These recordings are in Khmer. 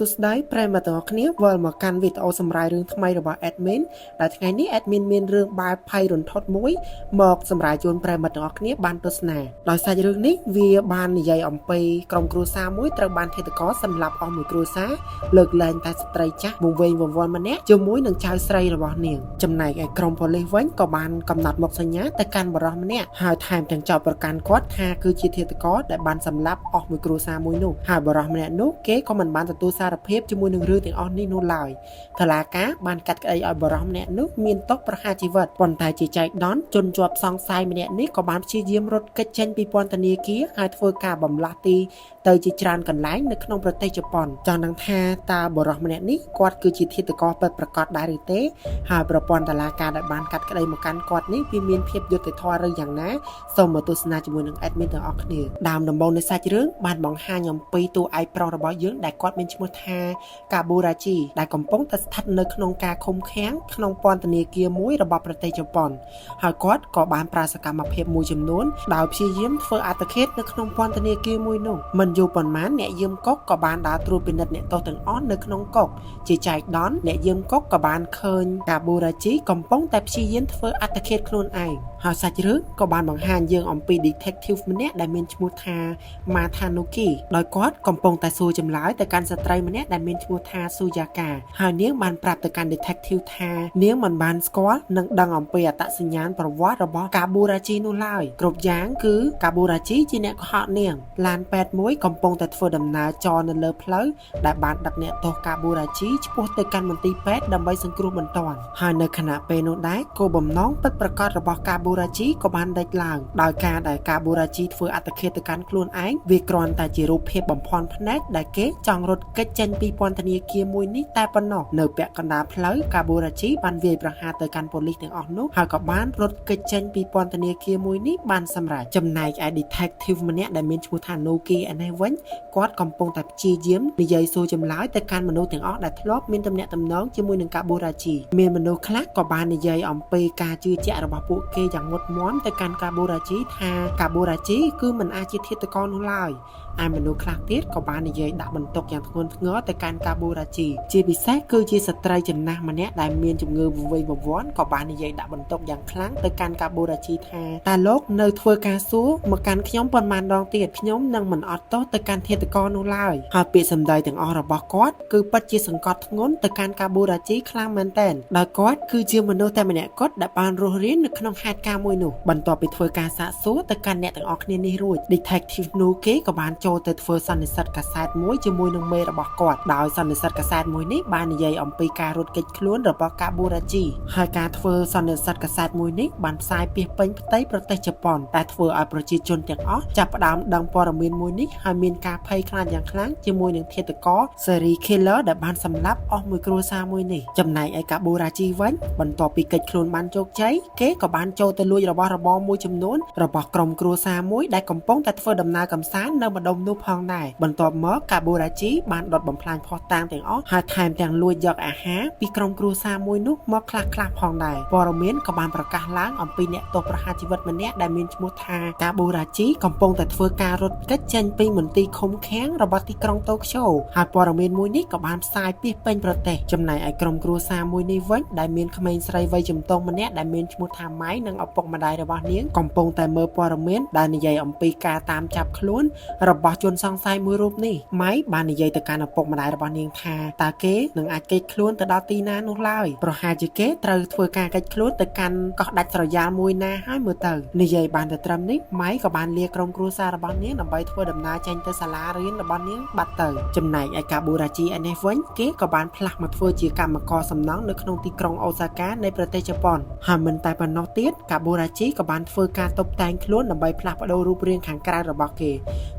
សួស្តីប្រិយមិត្តទាំងអស់គ្នាវិលមកកាន់វីដេអូសម្រាប់រឿងថ្មីរបស់ admin ដែលថ្ងៃនេះ admin មានរឿងបែបភ័យរន្ធត់មួយមកសម្រាប់ជូនប្រិយមិត្តទាំងអស់គ្នាបានទស្សនាដោយសាច់រឿងនេះវាបាននិយាយអំពីក្រុមគ្រួសារមួយត្រូវបានឃាតករសម្លាប់អស់មួយគ្រួសារលើកលែងតែស្ត្រីចាស់វង្វេងវង្វាន់ម្នាក់ជាមួយនឹងចៅស្រីរបស់នាងចំណែកឯក្រុមប៉ូលីសវិញក៏បានកំណត់មុខសញ្ញាទៅកាន់បរិសម្នាក់ហើយថែមទាំងចោទប្រកាន់គាត់ថាគឺជាឃាតករដែលបានសម្លាប់អស់មួយគ្រួសារមួយនោះហើយបរិសម្នាក់នោះគេក៏មិនបានទទួលសារភាពជាមួយនឹងរឿងទាំងអស់នេះនោះឡើយតុលាការបានកាត់ក្តីឲ្យបរិសម្នាក់នោះមានទោសប្រហារជីវិតប៉ុន្តែជាចៃដន្យជនជាប់សង្ស័យម្នាក់នេះក៏បានព្យាយាមរត់គេចចេញពីពន្ធនាគារហើយធ្វើការបម្លាស់ទីទៅជាច្រើនកន្លែងនៅក្នុងប្រទេសជប៉ុនចង់ដឹងថាតើបរិសម្នាក់នេះគាត់គឺជាឃាតករពិតប្រាកដដែរឬទេហើយប្រព័ន្ធតុលាការដែលបានកាត់ក្តីមកកាន់គាត់នេះវាមានភាពយុត្តិធម៌ឬយ៉ាងណាសូមមកទស្សនាជាមួយនឹង admin ទាំងអស់គ្នាដើមដំបូងនៃសាច់រឿងបានបង្ហាញអំពីតួឯកប្រុសរបស់យើងដែលគាត់មានឈ្មោះថាកាបូរ៉ាជីដែលកំពុងតែស្ថិតនៅក្នុងការឃុំឃាំងក្នុងពន្ធនាគារមួយរបស់ប្រទេសជប៉ុនហើយគាត់ក៏បានប្រើសកម្មភាពមួយចំនួនដោយព្យាយាមធ្វើអត្តឃាតនៅក្នុងពន្ធនាគារមួយនោះមិនយូរប៉ុន្មានអ្នកយាមកុកក៏បានដើរត្រួតពិនិត្យអ្នកទោសទាំងអស់នៅក្នុងគុកជាចែកដន្យអ្នកយាមកុកក៏បានឃើញកាបូរ៉ាជីកំពុងតែព្យាយាមធ្វើអត្តឃាតខ្លួនឯងហើយសាច់រឿងក៏បានបង្ហាញយើងអំពី detective ម្នាក់ដែលមានឈ្មោះថា Matanuki ដោយគាត់កំពុងតែសួរចម្លើយទៅកាន់ស្ត្រីម្នាក់ដែលមានឈ្មោះថា Suyaka ហើយនាងបានប្រាប់ទៅកាន់ detective ថានាងមិនបានស្គាល់និងដឹងអំពីអត្តសញ្ញាណប្រវត្តិរបស់ Kaburachi នោះឡើយគ្រប់យ៉ាងគឺ Kaburachi ជាអ្នកកុហកនាងឡានពេទ្យមួយកំពុងតែធ្វើដំណើរចរនៅលើផ្លូវដែលបានដឹកអ្នកទោស Kaburachi ឆ្ពោះទៅកាន់មន្ទីរពេទ្យដើម្បីសង្គ្រោះបន្ទាន់ហើយនៅខណៈពេលនោះដែរគោលបំណងពិតប្រាកដរបស់ Kaburachi ក៏បានលេចឡើងដោយការដែល Kaburachi ធ្វើអត្តឃាតទៅកាន់ខ្លួនឯងវាគ្រាន់តែជារូបភាពបំផន់ភ្នែកដែលគេចង់រត់គេចចេញពីពន្ធនាគារមួយនេះតែប៉ុណ្ណោះនៅពាក់កណ្ដាលផ្លូវ Kaburachi បានវាយប្រហារទៅកាន់ប៉ូលីសទាំងអស់នោះហើយក៏បានរត់គេចចេញពីពន្ធនាគារមួយនេះបានសម្រេចចំណែកឯ detective ម្នាក់ដែលមានឈ្មោះថា Noki ឯនេះវិញគាត់កំពុងតែព្យាយាមនិយាយសួរចម្លើយទៅកាន់មនុស្សទាំងអស់ដែលធ្លាប់មានទំនាក់ទំនងជាមួយនឹង Kaburachi មានមនុស្សខ្លះក៏បាននិយាយអំពីការជឿជាក់របស់ពួកគេយ៉ាងមុតមាំទៅកាន់ Kaburachi ថា Kaburachi គឺមិនអាចជាឃាតករនោះឡើយឯមនុស្សខ្លះទៀតក៏បាននិយាយដាក់បន្ទុកយ៉ាងធ្ងន់ធ្ងរទៅកាន់ Kaburachi ជាពិសេសគឺជាស្ត្រីចំណាស់ម្នាក់ដែលមានជំងឺវង្វេងវង្វាន់ក៏បាននិយាយដាក់បន្ទុកយ៉ាងខ្លាំងទៅកាន់ Kaburachi ថាតើលោកនៅធ្វើការសួរមកកាន់ខ្ញុំប៉ុន្មានដងទៀតខ្ញុំនឹងមិនអត់ទោសទៅកាន់ឃាតករនោះឡើយហើយពាក្យសម្ដីទាំងអស់របស់គាត់គឺពិតជាសង្កត់ធ្ងន់ទៅកាន់ Kaburachi ខ្លាំងមែនទែនដោយគាត់គឺជាមនុស្សតែម្នាក់គត់ដែលបានរស់រាននៅក្នុងហេតុការណ៍មួយនោះបន្ទាប់ពីធ្វើការសាកសួរទៅកាន់អ្នកទាំងអស់គ្នានេះរួច Detective Nuke ក៏បានចូលទៅធ្វើសន្និសីទកាសែតមួយជាមួយនឹងមេរបស់គាត់ដោយសន្និសីទកាសែតមួយនេះបាននិយាយអំពីការរត់គេចខ្លួនរបស់ Kaburachi ហើយការធ្វើសន្និសីទកាសែតមួយនេះបានផ្សាយពាសពេញផ្ទៃប្រទេសជប៉ុនតែធ្វើឲ្យប្រជាជនទាំងអស់ចាប់ផ្ដើមដឹងព័ត៌មានមួយនេះហើយមានការភ័យខ្លាចយ៉ាងខ្លាំងជាមួយនឹងឃាតករ serial killer ដែលបានសម្លាប់អស់មួយគ្រួសារមួយនេះចំណែកឯ Kaburachi វិញបន្ទាប់ពីគេចខ្លួនបានជោគជ័យគេក៏បានចូលទៅលួចរបស់របរមួយចំនួនរបស់ក្រុមគ្រួសារមួយដែលកំពុងតែធ្វើដំណើរកម្សាន្តនៅម្ដុំនោះផងដែរបន្ទាប់មក Kaburachi បានដុតបំផ្លាញភស្តុតាងទាំងអស់ហើយថែមទាំងលួចយកអាហារពីក្រុមគ្រួសារមួយនោះមកខ្លះៗផងដែរព័ត៌មានក៏បានប្រកាសឡើងអំពីអ្នកទោសប្រហារជីវិតម្នាក់ដែលមានឈ្មោះថា Kaburachi កំពុងតែធ្វើការរត់គេចចេញពីមន្ទីរឃុំឃាំងរបស់ទីក្រុងតូក្យូហើយព័ត៌មានមួយនេះក៏បានផ្សាយពាសពេញប្រទេសចំណែកឯក្រុមគ្រួសារមួយនេះវិញដែលមានក្មេងស្រីវ័យជំទង់ម្នាក់ដែលមានឈ្មោះថាម៉ៃនិងឪពុកម្ដាយរបស់នាងកំពុងតែមើលព័ត៌មានដែលនិយាយអំពីការតាមចាប់ខ្លួនរបស់ជនសង្ស័យមួយរូបនេះម៉ៃបាននិយាយទៅកាន់ឪពុកម្ដាយរបស់នាងថាតើគេនឹងអាចគេចខ្លួនទៅដល់ទីណានោះឡើយប្រហែលជាគេត្រូវធ្វើការគេចខ្លួនទៅកាន់កោះដាច់ស្រយាលមួយណាហើយមើលទៅនិយាយបានទៅត្រឹមនេះម៉ៃក៏បានលាក្រុមគ្រួសាររបស់នាងដើម្បីធ្វើដំណើរចេញទៅសាលារៀនរបស់នាងបាត់ទៅចំណែកឯ Kaburachi ឯនេះវិញគេក៏បានផ្លាស់មកធ្វើជាកម្មករសំណង់នៅក្នុងទីក្រុងអូសាកានៃប្រទេសជប៉ុនហើយមិនតែប៉ុណ្ណោះទៀត Kaburachi ក៏បានធ្វើការតុបតែងខ្លួនដើម្បីផ្លាស់ប្ដូររូបរាងខាងក្រៅរបស់គេ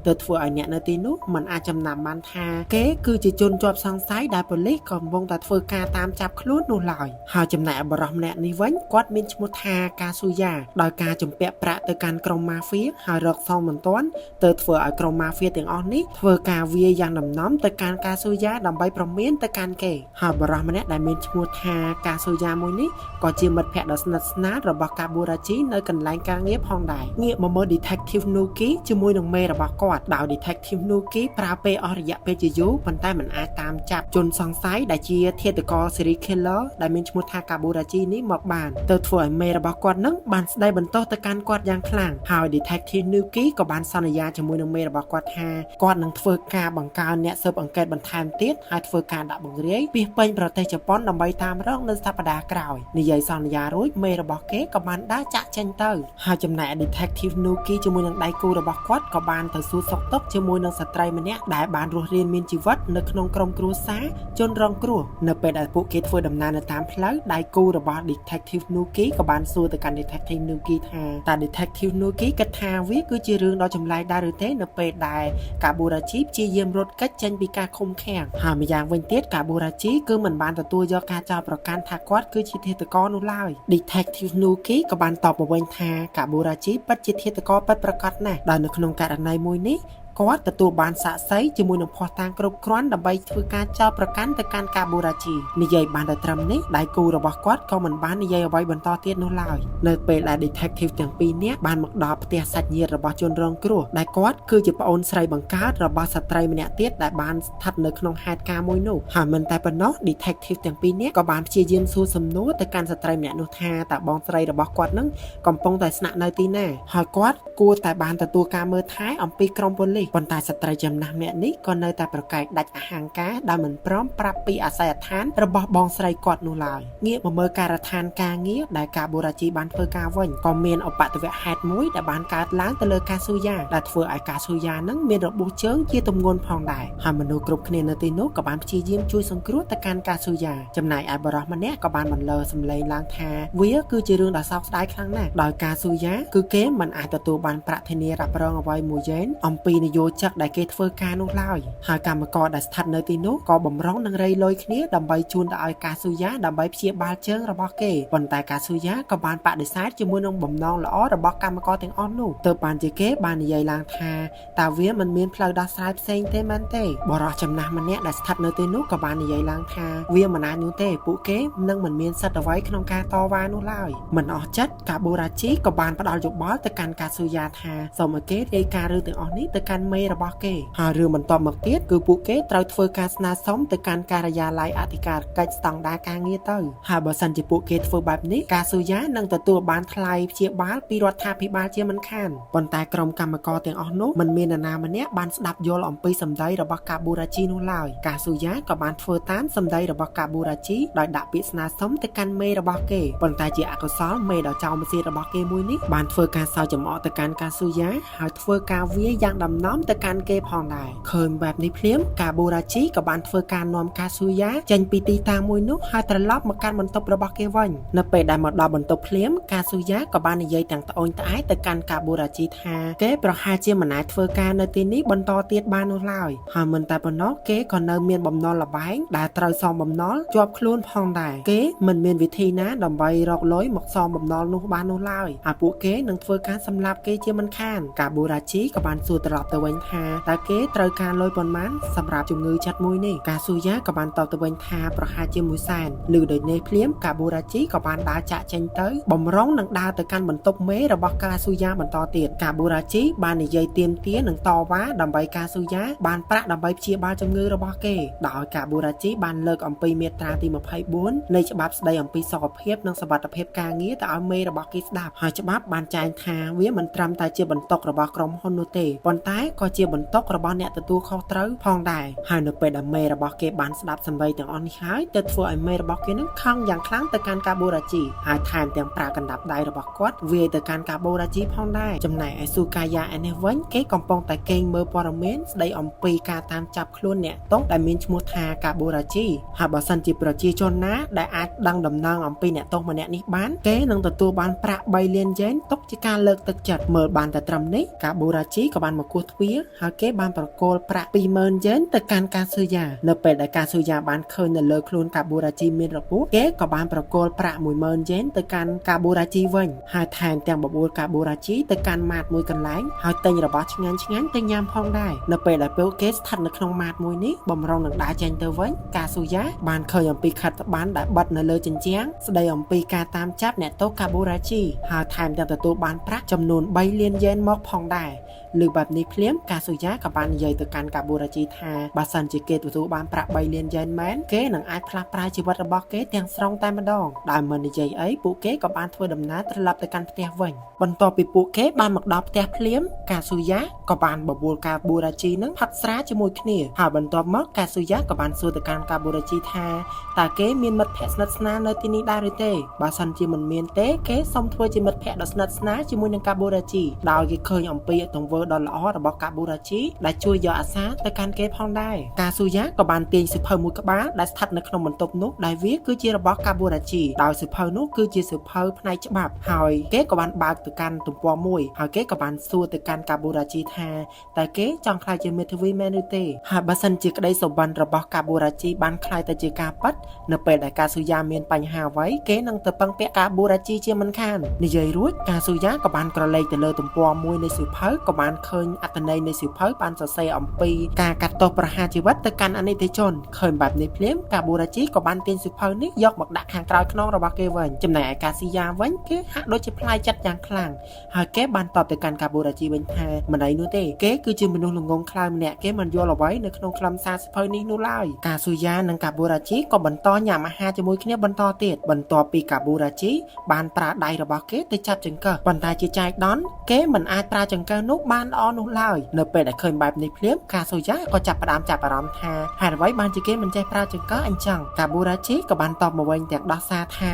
ទៅធ្វើឲ្យអ្នកនៅទីនោះមិនអាចចំណាំបានថាគេគឺជាជនជាប់សង្ស័យដែលប៉ូលីសកំពុងតែធ្វើការតាមចាប់ខ្លួននោះឡើយហើយចំណែកឯបរិសម្នាក់នេះវិញគាត់មានឈ្មោះថា Kazuya ដោយការជំពាក់ប្រាក់ទៅកាន់ក្រុមម៉ាហ្វៀហើយរកសងមិនទាន់ទៅធ្វើឲ្យក្រុមម៉ាហ្វៀទាំងអស់នេះធ្វើការវាយយ៉ាងដំណំទៅកាន់ Kazuya ដើម្បីប្រមានទៅកាន់គេហើយបរិសម្នាក់ដែលមានឈ្មោះថា Kazuya មួយនេះក៏ជាមិត្តភក្តិដ៏ស្និទ្ធស្នាលរបស់ Kaburachi នៅកន្លែងការងារផងដែរងាកមកមើល Detective Nuki ជាមួយនឹងមេរបស់គាត់ ដោយ Detective Nuki ប្រើពេលអស់រយៈពេលជាយូរប៉ុន្តែមិនអាចតាមចាប់ជនសង្ស័យដែលជាឃាតករ serial killer ដែលមានឈ្មោះថា Kaburachi នេះមកបានទៅធ្វើឲ្យមេរបស់គាត់នឹងបានស្ដីបន្ទោសទៅកាន់គាត់យ៉ាងខ្លាំងហើយ Detective Nuki ក៏បានសន្យាជាមួយនឹងមេរបស់គាត់ថាគាត់នឹងធ្វើការបង្កើនអ្នកស៊ើបអង្កេតបន្ថែមទៀតហើយធ្វើការដាក់បង្រាយពីពេញប្រទេសជប៉ុនដើម្បីតាមរកនៅសប្តាហ៍ក្រោយនិយាយសន្យារួចមេរបស់គេក៏បានដើរចាក់ចេញទៅហើយចំណែក Detective Nuki ជាមួយនឹងដៃគូរបស់គាត់ក៏បានទៅសួរសុខទុក្ខជាមួយនឹងស្ត្រីម្នាក់ដែលបានរស់រានមានជីវិតនៅក្នុងក្រុមគ្រួសារជនរងគ្រោះនៅពេលដែលពួកគេធ្វើដំណើរនៅតាមផ្លូវដៃគូរបស់ Detective Nuki ក៏បានសួរទៅកាន់ Detective Nuki ថាតើ Detective Nuki គិតថាវាគឺជារឿងដ៏ចម្លែកដែរឬទេនៅពេលដែល Kaburachi ព្យាយាមរត់គេចចេញពីការឃុំឃាំងហើយម្យ៉ាងវិញទៀត Kaburachi គឺមិនបានទទួលយកការចោទប្រកាន់ថាគាត់គឺជាឃាតករនោះឡើយ Detective Nuki ក៏បានតបមកវិញថា Kaburachi ពិតជាឃាតករពិតប្រាកដណាស់ដែលនៅក្នុងករណីមួយនេះគាត់ទទួលបានសាក្សីជាមួយនឹងភស្តុតាងគ្រប់គ្រាន់ដើម្បីធ្វើការចោទប្រកាន់ទៅកាន់ Kaburachi និយាយបានតែត្រឹមនេះដៃគូរបស់គាត់ក៏មិនបាននិយាយអ្វីបន្តទៀតនោះឡើយនៅពេលដែល Detective ទាំងពីរនាក់បានមកដល់ផ្ទះសាច់ញាតិរបស់ជនរងគ្រោះដែលគាត់គឺជាប្អូនស្រីបង្កើតរបស់ស្ត្រីម្នាក់ទៀតដែលបានស្ថិតនៅក្នុងហេតុការណ៍មួយនោះហើយមិនតែប៉ុណ្ណោះ Detective ទាំងពីរនាក់ក៏បានព្យាយាមសួរសំណួរទៅកាន់ស្ត្រីម្នាក់នោះថាតើបងស្រីរបស់គាត់នឹងកំពុងតែស្នាក់នៅទីណាហើយគាត់គួរតែបានទទួលការមើលថែអំពីក្រុមប៉ូលីសប៉ុន្តែស្ត្រីចំណាស់ម្នាក់នេះក៏នៅតែប្រកែកដាច់អហង្ការដែលមិនព្រមប្រាប់ពីអាសយដ្ឋានរបស់បងស្រីគាត់នោះឡើយងាកមកមើលការដ្ឋានការងារដែល Kaburachi បានធ្វើការវិញក៏មានឧបទ្ទវហេតុមួយដែលបានកើតឡើងទៅលើកាស៊ូយ៉ាដែលធ្វើឲ្យកាស៊ូយ៉ានឹងមានរបួសជើងជាទម្ងន់ផងដែរហើយមនុស្សគ្រប់គ្នានៅទីនោះក៏បានព្យាយាមជួយសង្គ្រោះទៅកាន់កាស៊ូយ៉ាចំណែកឯបរិសម្នាក់ក៏បានបន្លឺសម្លេងឡើងថាវាគឺជារឿងដ៏សោកស្ដាយខ្លាំងណាស់ដោយកាស៊ូយ៉ាគឺគេមិនអាចទទួលបានប្រាក់ធានារ៉ាប់រងអ្វីមួយយ៉ែនអំពីនយោជកដែលគេធ្វើការនោះឡើយហើយកម្មករដែលស្ថិតនៅទីនោះក៏បំរុងនឹងរៃលុយគ្នាដើម្បីជូនទៅឲ្យកាស៊ូយ៉ាដើម្បីព្យាបាលជើងរបស់គេប៉ុន្តែកាស៊ូយ៉ាក៏បានបដិសេធជាមួយនឹងបំណងល្អរបស់កម្មករទាំងអស់នោះទើបបានជាគេបាននិយាយឡើងថាតើវាមិនមានផ្លូវដោះស្រាយផ្សេងទេមែនទេបរិសចំណាស់ម្នាក់ដែលស្ថិតនៅទីនោះក៏បាននិយាយឡើងថាវាមិនអាចនោះទេពួកគេនឹងមិនមានសិទ្ធិអ្វីក្នុងការតវ៉ានោះឡើយមិនអស់ចិត្ត Kaburachi ក៏បានផ្ដល់យោបល់ទៅកាន់កាស៊ូយ៉ាថាសូមឲ្យគេរាយការណ៍រឿងទាំងអស់នេះទៅកាន់មេរបស់គេហើយរឿងបន្តមកទៀតគឺពួកគេត្រូវធ្វើការស្នើសុំទៅកាន់ការិយាល័យអធិការកិច្ចស្តង់ដារការងារទៅហើយបើសិនជាពួកគេធ្វើបែបនេះកាស៊ូយ៉ានឹងទទួលបានថ្លៃព្យាបាលពីរដ្ឋាភិបាលជាមិនខានប៉ុន្តែក្រុមកម្មករទាំងអស់នោះមិនមាននរណាម្នាក់បានស្ដាប់យល់អំពីសម្ដីរបស់ Kaburachi នោះឡើយកាស៊ូយ៉ាក៏បានធ្វើតាមសម្ដីរបស់ Kaburachi ដោយដាក់ពាក្យស្នើសុំទៅកាន់មេរបស់គេប៉ុន្តែជាអកុសលមេដ៏ចោលម្សៀតរបស់គេមួយនេះបានធ្វើការសើចចំអកទៅកាន់កាស៊ូយ៉ាហើយធ្វើការវាយយ៉ាងដំណំទៅកាន់គេផងដែរឃើញបែបនេះភ្លាម Kaburachi ក៏បានធ្វើការនាំកាស៊ូយ៉ាចេញពីទីតាំងមួយនោះហើយត្រឡប់មកកាន់បន្ទប់របស់គេវិញនៅពេលដែលមកដល់បន្ទប់ភ្លាមកាស៊ូយ៉ាក៏បាននិយាយទាំងត្អូញត្អែរទៅកាន់ Kaburachi ថាគេប្រហែលជាមិនអាចធ្វើការនៅទីនេះបន្តទៀតបាននោះឡើយហើយមិនតែប៉ុណ្ណោះគេក៏នៅមានបំណុលលបែងដែលត្រូវសងបំណុលជាប់ខ្លួនផងដែរគេមិនមានវិធីណាដើម្បីរកលុយមកសងបំណុលនោះបាននោះឡើយហើយពួកគេនឹងធ្វើការសម្លាប់គេជាមិនខាន Kaburachi ក៏បានសួរត្រឡប់ទៅវិញថាតើគេត្រូវការលុយប៉ុន្មានសម្រាប់ជំងឺចិត្តមួយនេះកាស៊ូយ៉ាក៏បានតបទៅវិញថាប្រហែលជា100,000ឬដូចនេះភ្លាម Kaburachi ក៏បានដើរចាក់ចេញទៅបំរុងនឹងដើរទៅកាន់បន្ទប់មេរបស់កាស៊ូយ៉ាបន្តទៀត Kaburachi បាននិយាយទាមទារនឹងតវ៉ាដើម្បីកាស៊ូយ៉ាបានប្រាក់ដើម្បីព្យាបាលជំងឺរបស់គេដោយ Kaburachi បានលើកអំពីមាត្រាទី24នៃច្បាប់ស្តីអំពីសុខភាពនិងសុវត្ថិភាពការងារទៅឲ្យមេរបស់គេស្ដាប់ហើយច្បាប់បានចែងថាវាមិនត្រឹមតែជាបន្ទុករបស់ក្រុមហ៊ុននោះទេប៉ុន្តែក៏ជាបន្ទុករបស់អ្នកទទួលខុសត្រូវផងដែរហើយនៅពេលដែលមេរបស់គេបានស្ដាប់សម្ដីទាំងអស់នេះហើយទៅធ្វើឲ្យមេរបស់គេនឹងខឹងយ៉ាងខ្លាំងទៅកាន់ Kaburachi ហើយថែមទាំងប្រើកណ្ដាប់ដៃរបស់គាត់វាយទៅកាន់ Kaburachi ផងដែរចំណែកឯ Sukaya ឯនេះវិញគេកំពុងតែកេងមើលព័ត៌មានស្ដីអំពីការតាមចាប់ខ្លួនអ្នកទោសដែលមានឈ្មោះថា Kaburachi ហើយបើសិនជាប្រជាជនណាដែលអាចដឹងដំណឹងអំពីអ្នកទោសម្នាក់នេះបានគេនឹងទទួលបានប្រាក់3លានយ៉េនទុកជាការលើកទឹកចិត្តមើលបានតែត្រឹមនេះ Kaburachi ក៏បានមកគោះទ្វារហើយគេបានប្រគល់ប្រាក់ 20,000 យ៉េនទៅកាន់កាស៊ូយ៉ានៅពេលដែលកាស៊ូយ៉ាបានឃើញនៅលើខ្លួន Kaburachi មានរបួសគេក៏បានប្រគល់ប្រាក់ 10,000 យ៉េនទៅកាន់ Kaburachi វិញហើយថែមទាំងបបួល Kaburachi ទៅកាន់ម៉ាតមួយកន្លែងហើយទិញរបស់ឆ្ងាញ់ៗទៅញ៉ាំផងដែរនៅពេលដែលពួកគេស្ថិតនៅក្នុងម៉ាតមួយនេះបំរុងនឹងដើរចេញទៅវិញកាស៊ូយ៉ាបានឃើញអំពីខិត្តប័ណ្ណដែលបិទនៅលើជញ្ជាំងស្ដីអំពីការតាមចាប់អ្នកទោស Kaburachi ហើយថែមទាំងទទួលបានប្រាក់ចំនួន3លានយ៉េនមកផងដែរ ឬបែបនេះភ្លាមកាស៊ូយ៉ាក៏បាននិយាយទៅកាន់កាបូរ៉ាជីថាបើសិនជាគេទទួលបានប្រាក់3លានយ៉េនមែនគេនឹងអាចផ្លាស់ប្រែជីវិតរបស់គេទាំងស្រុងតែម្ដងដែលមិននិយាយអីពួកគេក៏បានធ្វើដំណើរត្រឡប់ទៅកាន់ផ្ទះវិញបន្ទាប់ពីពួកគេបានមកដល់ផ្ទះភ្លាមកាស៊ូយ៉ាក៏បានបបួលកាបូរ៉ាជីនឹងផាត់ស្រាជាមួយគ្នាហើយបន្ទាប់មកកាស៊ូយ៉ាក៏បានសួរទៅកាន់កាបូរ៉ាជីថាតើគេមានមិត្តភក្តិស្និទ្ធស្នាលនៅទីនេះដែរឬទេបើសិនជាមិនមានទេគេសូមធ្វើជាមិត្តភក្តិដ៏ស្និទ្ធស្នាលជាមួយនឹងកាបូរ៉ាជីដោយគេឃើញអំពីទង្វើដ៏ល្អរបស់កាបូរ៉ាជីដែលជួយយកអាសាទៅកាន់គេផងដែរកាស៊ូយ៉ាក៏បានទាញសៀវភៅមួយក្បាលដែលស្ថិតនៅក្នុងបន្ទប់នោះដែលវាគឺជារបស់កាបូរ៉ាជីដោយសៀវភៅនោះគឺជាសៀវភៅផ្នែកច្បាប់ហើយគេក៏បានបើកទៅកាន់ទំព័រមួយហើយគេក៏បានសួរទៅកាន់កាបូរ៉ាជីថាតើគេចង់ខ្លាចជាមេធាវីមែនឬទេហើយបើសិនជាក្តីសុបិនរបស់កាបូរ៉ាជីបានខ្លាយទៅជាការពិតនៅពេលដែលកាស៊ូយ៉ាមានបញ្ហាអ្វីគេនឹងទៅពឹងពាក់កាបូរ៉ាជីជាមិនខាននិយាយរួចកាស៊ូយ៉ាក៏បានក្រឡេកទៅលើទំព័រមួយនៃសៀវភៅក៏បានឃើញអត្ថន័យនៃសៀវភៅបានសរសេរអំពីការកាត់ទោសប្រហារជីវិតទៅកាន់អនិច្ចជនឃើញបែបនេះភ្លាមកាបូរ៉ាជីក៏បានទាញសៀវភៅនេះយកមកដាក់ខាងក្រោយខ្នងរបស់គេវិញចំណែកឯកាស៊ីយ៉ាវិញគេហាក់ដូចជាផ្លាយចិត្តយ៉ាងខ្លាំងហើយគេបានតបទៅកាន់កាបូរ៉ាជីវិញថាមិនអីនោះទេគេគឺជាមនុស្សល្ងងខ្លៅម្នាក់គេមិនយល់អ្វីនៅក្នុងខ្លឹមសារសៀវភៅនេះនោះឡើយកាស៊ូយ៉ានិងកាបូរ៉ាជីក៏បន្តញ៉ាំអាហារជាមួយគ្នាបន្តទៀតបន្ទាប់ពីកាបូរ៉ាជីបានប្រើដៃរបស់គេទៅចាប់ចង្កឹះប៉ុន្តែជាចៃដន្យគេមិនអាចប្រើចង្កឹះនោះបានល្អនោះឡើយនៅពេលដែលឃើញបែបនេះភ្លាមកាស៊ូយ៉ាក៏ចាប់ផ្ដើមចាប់អារម្មណ៍ថាហេតុអ្វីបានជាគេមិនចេះប្រើចង្កឹះអញ្ចឹងកាបូរ៉ាជីក៏បានតបមកវិញទាំងដោះសារថា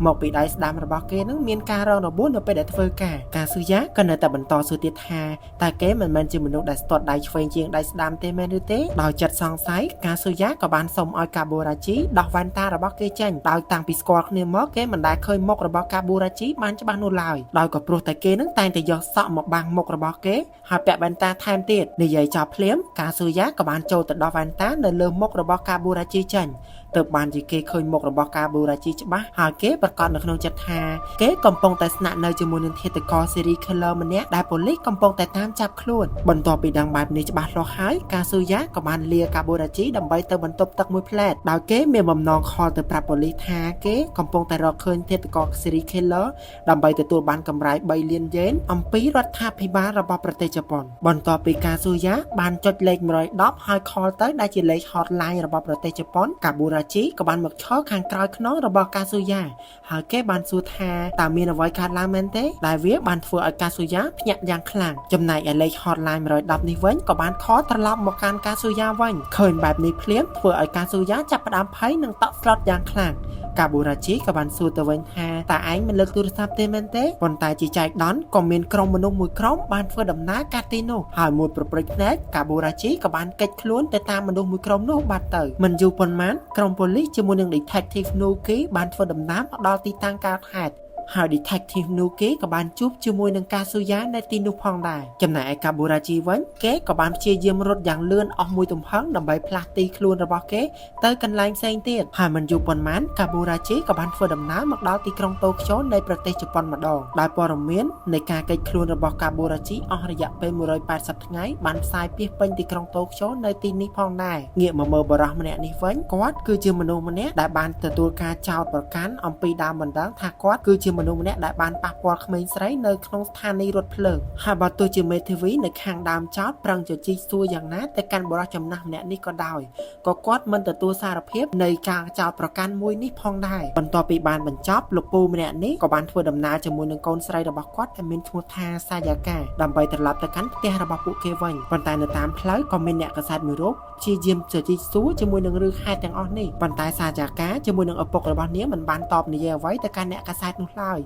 មកពីដៃស្ដាំរបស់គេនឹងមានការរងរបួសនៅពេលដែលធ្វើការកាស៊ូយ៉ាក៏នៅតែបន្តសួរទៀតថាតើគេមិនមែនជាមនុស្សដែលស្ទាត់ដៃឆ្វេងជាងដៃស្ដាំទេមែនឬទេដោយចិត្តសង្ស័យកាស៊ូយ៉ាក៏បានសុំឲ្យកាបូរ៉ាជីដោះវ៉ែនតារបស់គេចេញដោយតាំងពីស្គាល់គ្នាមកគេមិនដែលឃើញមុខរបស់កាបូរ៉ាជីបានច្បាស់នោះឡើយដោយក៏ព្រោះតែគេនឹងតែងតែយកសក់មកបាំងមុខរបស់គេហើយពាក់វ៉ែនតាថែមទៀតនិយាយចោលភ្លាមកាស៊ូយ៉ាក៏បានចូលទៅដោះវ៉ែនតានៅលើមុខរបស់កាបូរ៉ាជីចេញទើបបានជាគេឃើញមុខរបស់កាបូរ៉ាជីច្បាស់ហើយគេប្រកាសនៅក្នុងចិត្តថាគេកំពុងតែស្នាក់នៅជាមួយនឹងឃាតករ serial killer ម្នាក់ដែលប៉ូលីសកំពុងតែតាមចាប់ខ្លួនបន្ទាប់ពីដឹងបែបនេះច្បាស់លាស់ហើយកាស៊ូយ៉ាក៏បានលាកាបូរ៉ាជីដើម្បីទៅបន្ទប់ទឹកមួយផ្លែតដោយគេមានបំណងខលទៅប្រាប់ប៉ូលីសថាគេកំពុងតែរកឃើញឃាតករ serial killer ដើម្បីទទួលបានកម្រៃ3លានយ៉េនអំពីរដ្ឋាភិបាលរបស់ប្រទេសជប៉ុនបន្ទាប់ពីកាស៊ូយ៉ាបានចុចលេខ110ហើយខលទៅដែលជាលេខ hotline របស់ប្រទេសជប៉ុនកាបូរ៉ាជីក៏បានមកឈរខាងក្រោយខ្នងរបស់កាស៊ូយ៉ាហើយគេបានសួរថាតើមានអ្វីកើតឡើងមែនទេដែលវាបានធ្វើឲ្យកាស៊ូយ៉ាភ្ញាក់យ៉ាងខ្លាំងចំណែកឯលេខ hotline 110នេះវិញក៏បានខលត្រឡប់មកកាន់កាស៊ូយ៉ាវិញឃើញបែបនេះភ្លាមធ្វើឲ្យកាស៊ូយ៉ាចាប់ផ្ដើមភ័យនិងតក់ស្លុតយ៉ាងខ្លាំងកាបូរ៉ាជីក៏បានសួរទៅវិញថាតើឯងមិនលើកទូរស័ព្ទទេមែនទេប៉ុន្តែជាចៃដន្យក៏មានក្រុមមនុស្សមួយក្រុមបានធ្វើដំណើរកាត់ទីនោះហើយមួយប្រព្រឹត្តភ្នែកកាបូរ៉ាជីក៏បានកិច្ចខ្លួនទៅតាមមនុស្សមួយក្រុមនោះបាត់ទៅមិនយូរប៉ុន្មានក្រុមប៉ូលីសជាមួយនឹង Detective Nuki បានធ្វើដំណើរមកដល់ទីតាំងកើតហេតុហើយ Detective Nuki ក៏បានជួបជាមួយនឹងកាស៊ូយ៉ានៅទីនោះផងដែរចំណែកឯកាបូរ៉ាជីវិញគេក៏បានព្យាយាមរត់យ៉ាងលឿនអស់មួយទំហឹងដើម្បីផ្លាស់ទីខ្លួនរបស់គេទៅកន្លែងផ្សេងទៀតហើយមិនយូរប៉ុន្មានកាបូរ៉ាជីក៏បានធ្វើដំណើរមកដល់ទីក្រុងតូក្យូនៃប្រទេសជប៉ុនម្ដងដោយព័ត៌មាននៃការកិច្ចខ្លួនរបស់កាបូរ៉ាជីអស់រយៈពេល180ថ្ងៃបានផ្សាយពាសពេញទីក្រុងតូក្យូនៅទីនេះផងដែរងាកមកមើលបរិសម្នាក់នេះវិញគាត់គឺជាមនុស្សម្នាក់ដែលបានទទួលការចោទប្រកាន់អំពីដើមបណ្ដឹងថាគាត់គឺជាមនុស្សម្នាក់ដែលបានប៉ះពាល់ក្មេងស្រីនៅក្នុងស្ថានីយ៍រថភ្លើងហើយបើទោះជាមេធាវីនៅខាងដើមចោទប្រឹងជជែកសួរយ៉ាងណាទៅកាន់បរិសចំណាស់ម្នាក់នេះក៏ដោយក៏គាត់មិនទទួលសារភាពនៃការចោទប្រកាន់មួយនេះផងដែរបន្ទាប់ពីបានបញ្ចប់លោកពូម្នាក់នេះក៏បានធ្វើដំណើរជាមួយនឹងកូនស្រីរបស់គាត់ដែលមានឈ្មោះថាសាយ៉ាកាដើម្បីត្រឡប់ទៅកាន់ផ្ទះរបស់ពួកគេវិញប៉ុន្តែនៅតាមផ្លូវក៏មានអ្នកកាសែតមួយរូបព្យាយាមជជែកសួរជាមួយនឹងរឿងហេតុទាំងអស់នេះប៉ុន្តែសាយ៉ាកាជាមួយនឹងឪពុករបស់នាងមិនបានតបនិយាយអ្វីទៅកាន់អ្នកកាសែតនោះឡើយ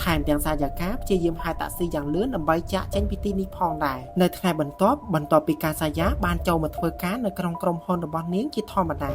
ថែមទាំងសាយ៉ាកាព្យាយាមហៅតាក់ស៊ីយ៉ាងលឿនដើម្បីចាក់ចេញពីទីនេះផងដែរនៅថ្ងៃបន្ទាប់ពីការសាយ៉ាបានចូលមកធ្វើការនៅក្នុងក្រុមហ៊ុនរបស់នាងជាធម្មតា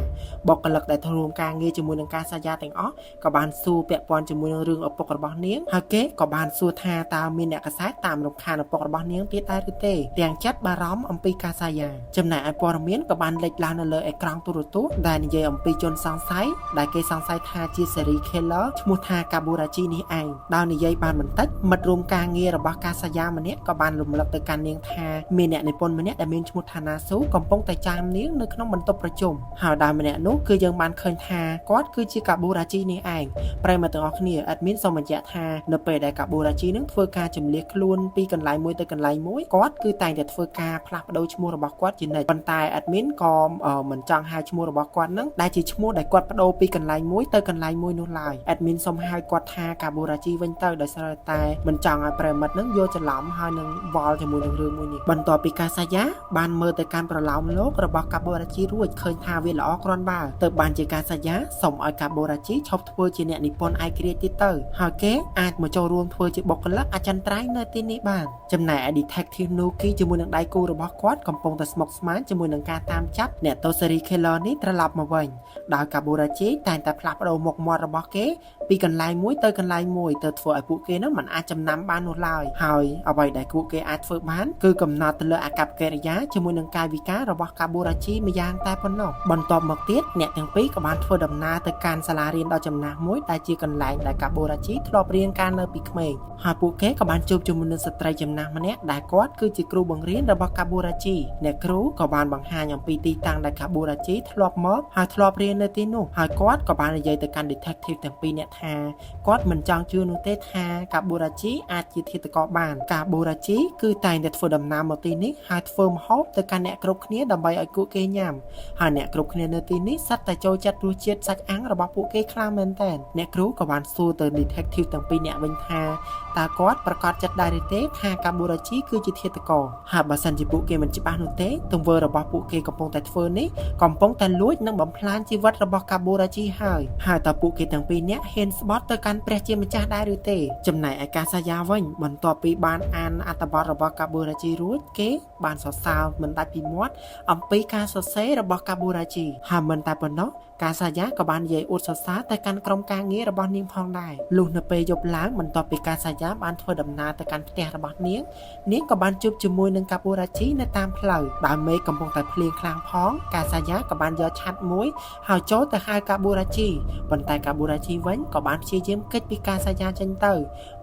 បុគ្គលិកដែលរួមការងារជាមួយនឹងការសាយ៉ាទាំងអស់ក៏បានសួរពាក់ព័ន្ធជាមួយនឹងរឿងឪពុករបស់នាងហើយគេក៏បានសួរថាតើមានអ្នកកាសែតតាមរំខានឪពុករបស់នាងទៀតដែរឬទេទាំងចិត្តបារម្ភអំពីការសាយ៉ាចំណែកឯព័ត៌មានក៏បានលេចឡើងនៅលើអេក្រង់ទូរទស្សន៍ដែលនិយាយអំពីជនសង្ស័យដែលគេសង្ស័យថាជា serial killer ឈ្មោះថាកាបូរ៉ាជីនេះ ឯងដោយនិយាយបានបន្តិចមិត្តរួមការងាររបស់កាសាយ៉ាម្នាក់ក៏បានរំលឹកទៅកាន់នាងថាមានអ្នកនិពន្ធម្នាក់ដែលមានឈ្មោះថាណាស៊ូកំពុងតែចាំនាងនៅក្នុងបន្ទប់ប្រជុំហើយដោយម្នាក់នោះគឺយើងបានឃើញថាគាត់គឺជាកាបូរ៉ាជីនេះឯងប្រិយមិត្តទាំងអស់គ្នា admin សូមបញ្ជាក់ថានៅពេលដែលកាបូរ៉ាជីនឹងធ្វើការជំនះខ្លួនពីកន្លែងមួយទៅកន្លែងមួយគាត់គឺតែងតែធ្វើការផ្លាស់ប្ដូរឈ្មោះរបស់គាត់ជានិច្ចប៉ុន្តែ admin ក៏មិនចង់ហៅឈ្មោះរបស់គាត់នឹងដែលជាឈ្មោះដែលគាត់បដូរពីកន្លែងមួយទៅកន្លែងមួយនោះឡើយ admin សូមហៅគាត់ថាកាបូរ៉ាជីវិញទៅដោយសារតែមិនចង់ឲ្យប្រិយមិត្តនឹងយល់ច្រឡំហើយនឹងវល់ជាមួយនឹងរឿងមួយនេះបន្ទាប់ពីកាសាយ៉ាបានមើលទៅកាន់ប្រឡោមលោករបស់កាបូរ៉ាជីរួចឃើញថាវាល្អគ្រាន់បើទើបបានជាកាសាយ៉ាសូមឲ្យកាបូរ៉ាជីឈប់ធ្វើជាអ្នកនិពន្ធឯករាជ្យទៀតទៅហើយគេអាចមកចូលរួមធ្វើជាបុគ្គលិកអចិន្ត្រៃយ៍នៅទីនេះបានចំណែក detective Nuki ជាមួយនឹងដៃគូរបស់គាត់កំពុងតែស្មុគស្មាញជាមួយនឹងការតាមចាប់អ្នកទោស serial killer នេះត្រឡប់មកវិញដោយកាបូរ៉ាជីតែងតែផ្លាស់ប្ដូរមុខមាត់របស់គេពីកន្លែងមួយទៅកន្លែងមួយទៅធ្វើឲ្យពួកគេនឹងមិនអាចចំណាំបាននោះឡើយហើយអ្វីដែលពួកគេអាចធ្វើបានគឺកំណត់ទៅលើអាកប្បកិរិយាជាមួយនឹងកាយវិការរបស់កាបូរ៉ាជីម្យ៉ាងតែប៉ុណ្ណោះបន្ទាប់មកទៀតអ្នកទាំងពីរក៏បានធ្វើដំណើរទៅកាន់សាលារៀនដ៏ចំណាស់មួយដែលជាកន្លែងដែលកាបូរ៉ាជីធ្លាប់រៀនកាលនៅពីក្មេងហើយពួកគេក៏បានជួបជាមួយនឹងស្ត្រីចំណាស់ម្នាក់ដែលគាត់គឺជាគ្រូបង្រៀនរបស់កាបូរ៉ាជីអ្នកគ្រូក៏បានបង្ហាញអំពីទីតាំងដែលកាបូរ៉ាជីធ្លាប់មកហើយធ្លាប់រៀននៅទីនោះហើយគាត់ក៏បាននិយាយទៅកាន់ detective ទាំងពីរនាក់ថាគាត់មិនចង់ជឿនោះទេថាកាបូរ៉ាជីអាចជាឃាតករបានកាបូរ៉ាជីគឺតែងតែធ្វើដំណើរមកទីនេះហើយធ្វើម្ហូបទៅកាន់អ្នកគ្រប់គ្នាដើម្បីឲ្យពួកគេញ៉ាំហើយអ្នកគ្រប់គ្នានៅទីនេះសុទ្ធតែចូលចិត្តរសជាតិសាច់អាំងរបស់ពួកគេខ្លាំងមែនទែនអ្នកគ្រូក៏បានសួរទៅ detective ទាំងពីរនាក់វិញថាតើគាត់ប្រកាសចិត្តដែរឬទេថាកាបូរ៉ាជីគឺជាឃាតករហើយបើសិនជាពួកគេមិនច្បាស់នោះទេទង្វើរបស់ពួកគេកំពុងតែធ្វើនេះកំពុងតែលួចនិងបំផ្លាញជីវិតរបស់កាបូរ៉ាជីហើយតើពួកគេទាំងពីរនាក់ហ៊ានស្បត់ទៅកាន់ព្រះជាម្ចាស់ដែរឬទេចំណែកឯកាសាយ៉ាវិញបន្ទាប់ពីបានអានអត្ថបទរបស់កាបូរ៉ាជីរួចគេបានសរសើរមិនដាច់ពីមាត់អំពីការសរសេររបស់កាបូរ៉ាជីហើយមិនតែប៉ុណ្ណោះកាសាយ៉ាក៏បាននិយាយអួតសរសើរទៅកាន់ក្រុមការងាររបស់នាងផងដែរលុះនៅពេលយប់ឡើងបន្ទាប់ពីកាសាយ៉ាបានធ្វើដំណើរទៅកាន់ផ្ទះរបស់នាងក៏បានជួបជាមួយនឹងកាបូរ៉ាជីនៅតាមផ្លូវដោយមេឃកំពុងតែភ្លៀងខ្លាំងផងកាសាយ៉ាក៏បានយកឆ័ត្រមួយហើយចូលទៅហៅកាបូរ៉ាជីប៉ុន្តែកាបូរ៉ាជីវិញក៏បានព្យាយាមគេចពីកាសាយ៉ាចេញទៅ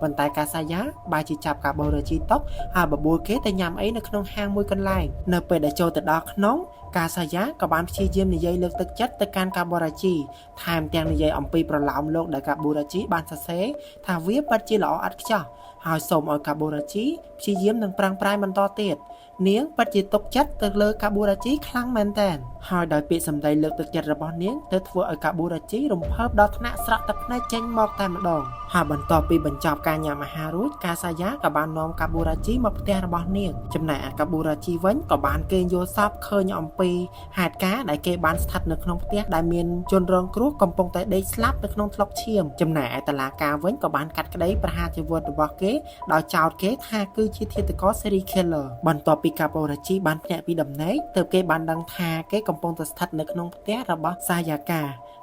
ប៉ុន្តែកាសាយ៉ាបែរជាចាប់កាបូរ៉ាជីតុកហើយបបួលគេទៅញ៉ាំអីនៅក្នុងហាងមួយកន្លែងនៅពេលដែលចូលទៅដល់ក្នុងកាសាយ៉ាក៏បានព្យាយាមនិយាយលើកទឹកចិត្តទៅកាន់កាបូរ៉ាជីថែមទាំងនិយាយអំពីប្រឡោមលោកដែលកាបូរ៉ាជីបានសរសេរថាវាពិតជាល្អឥតខ្ចោះហើយសូមឲ្យកាបូរ៉ាជីព្យាយាមនឹងប្រឹងប្រែងបន្តទៀតនាងពិតជាទុកចិត្តទៅលើកាបូរ៉ាជីខ្លាំងមែនទែនហើយដោយពាក្យសម្ដីលើកទឹកចិត្តរបស់នាងទៅធ្វើឲ្យកាបូរ៉ាជីរំភើបដល់ថ្នាក់ស្រក់ទឹកភ្នែកចេញមកតែម្ដងហើយបន្ទាប់ពីបញ្ចប់ការញ៉ាំអាហាររួចកាសាយ៉ាក៏បាននាំកាបូរ៉ាជីមកផ្ទះរបស់នាងចំណែកឯកាបូរ៉ាជីវិញក៏បានគេយល់សប្តិឃើញអំពីហេតុការណ៍ដែលគេបានស្ថិតនៅក្នុងផ្ទះដែលមានជនរងគ្រោះកំពុងតែដេកស្លាប់នៅក្នុងថ្លុកឈាមចំណែកឯតុលាការវិញក៏បានកាត់ក្តីប្រហារជីវិតរបស់គេដោយចោទគេថាគឺជាឃាតករ serial killer បន្ទាប់ពីកាបូរ៉ាជីបានភ្ញាក់ពីដំណេកទើបគេបានដឹងថាគេកំពុងតែស្ថិតនៅក្នុងផ្ទះរបស់សាយ៉ាក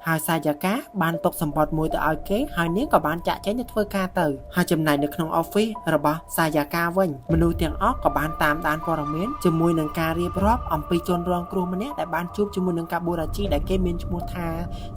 ាហើយសាយ៉ាកាបានទុកសម្បត្តិមួយទៅឲ្យគេហើយនាងក៏បានចាក់ចេញទៅធ្វើការទៅហើយចំណែកនៅក្នុង office របស់សាយ៉ាកាវិញមនុស្សទាំងអស់ក៏បានតាមដានព័ត៌មានជាមួយនឹងការរៀបរាប់អំពីជនរងគ្រោះម្នាក់ដែលបានជួបជាមួយនឹងកាបូរ៉ាជីដែលគេមានឈ្មោះថ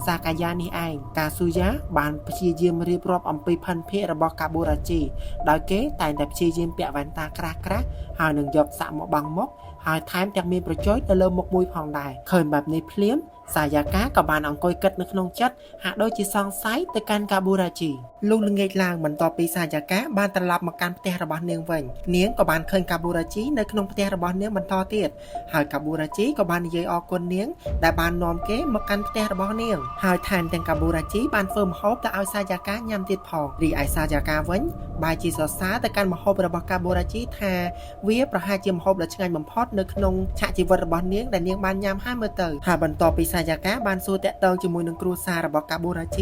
ាសាកាយ៉ានេះឯងកាស៊ូយ៉ាបានព្យាយាមរៀបរាប់អំពីផិនភាគរបស់កាបូរ៉ាជីដោយគេតែងតែព្យាយាមពាក់វ៉ែនតាក្រាស់ៗហើយនឹងយកសាក់មកបាំងមុខហើយថែមទាំងមានប្រជុយទៅលើមុខមួយផងដែរឃើញបែបនេះភ្លាមសាយ៉ាកាក៏បានអង្គុយគិតនៅក្នុងចិត្តហាក់ដូចជាសង្ស័យទៅកាន់កាបូរ៉ាជីលុះល្ងាចឡើងបន្ទាប់ពីសាយ៉ាកាបានត្រឡប់មកកាន់ផ្ទះរបស់នាងវិញនាងក៏បានឃើញកាបូរ៉ាជីនៅក្នុងផ្ទះរបស់នាងបន្តទៀតហើយកាបូរ៉ាជីក៏បាននិយាយអរគុណនាងដែលបាននាំគេមកកាន់ផ្ទះរបស់នាងហើយថែមទាំងកាបូរ៉ាជីបានធ្វើម្ហូបទៅឲ្យសាយ៉ាកាញ៉ាំទៀតផងរីឯសាយ៉ាកាវិញបែរជាសរសើរទៅកាន់ម្ហូបរបស់កាបូរ៉ាជីថាវាប្រហែលជាម្ហូបដ៏ឆ្ងាញ់បំផុតនៅក្នុងឆាកជីវិតរបស់នាងដែលនាងបានញ៉ាំហើយមើលទៅហើយបន្ទាប់ពីសាយ៉ាកាបានសួរតាក់ទងជាមួយនឹងគ្រួសាររបស់កាបូរ៉ាជ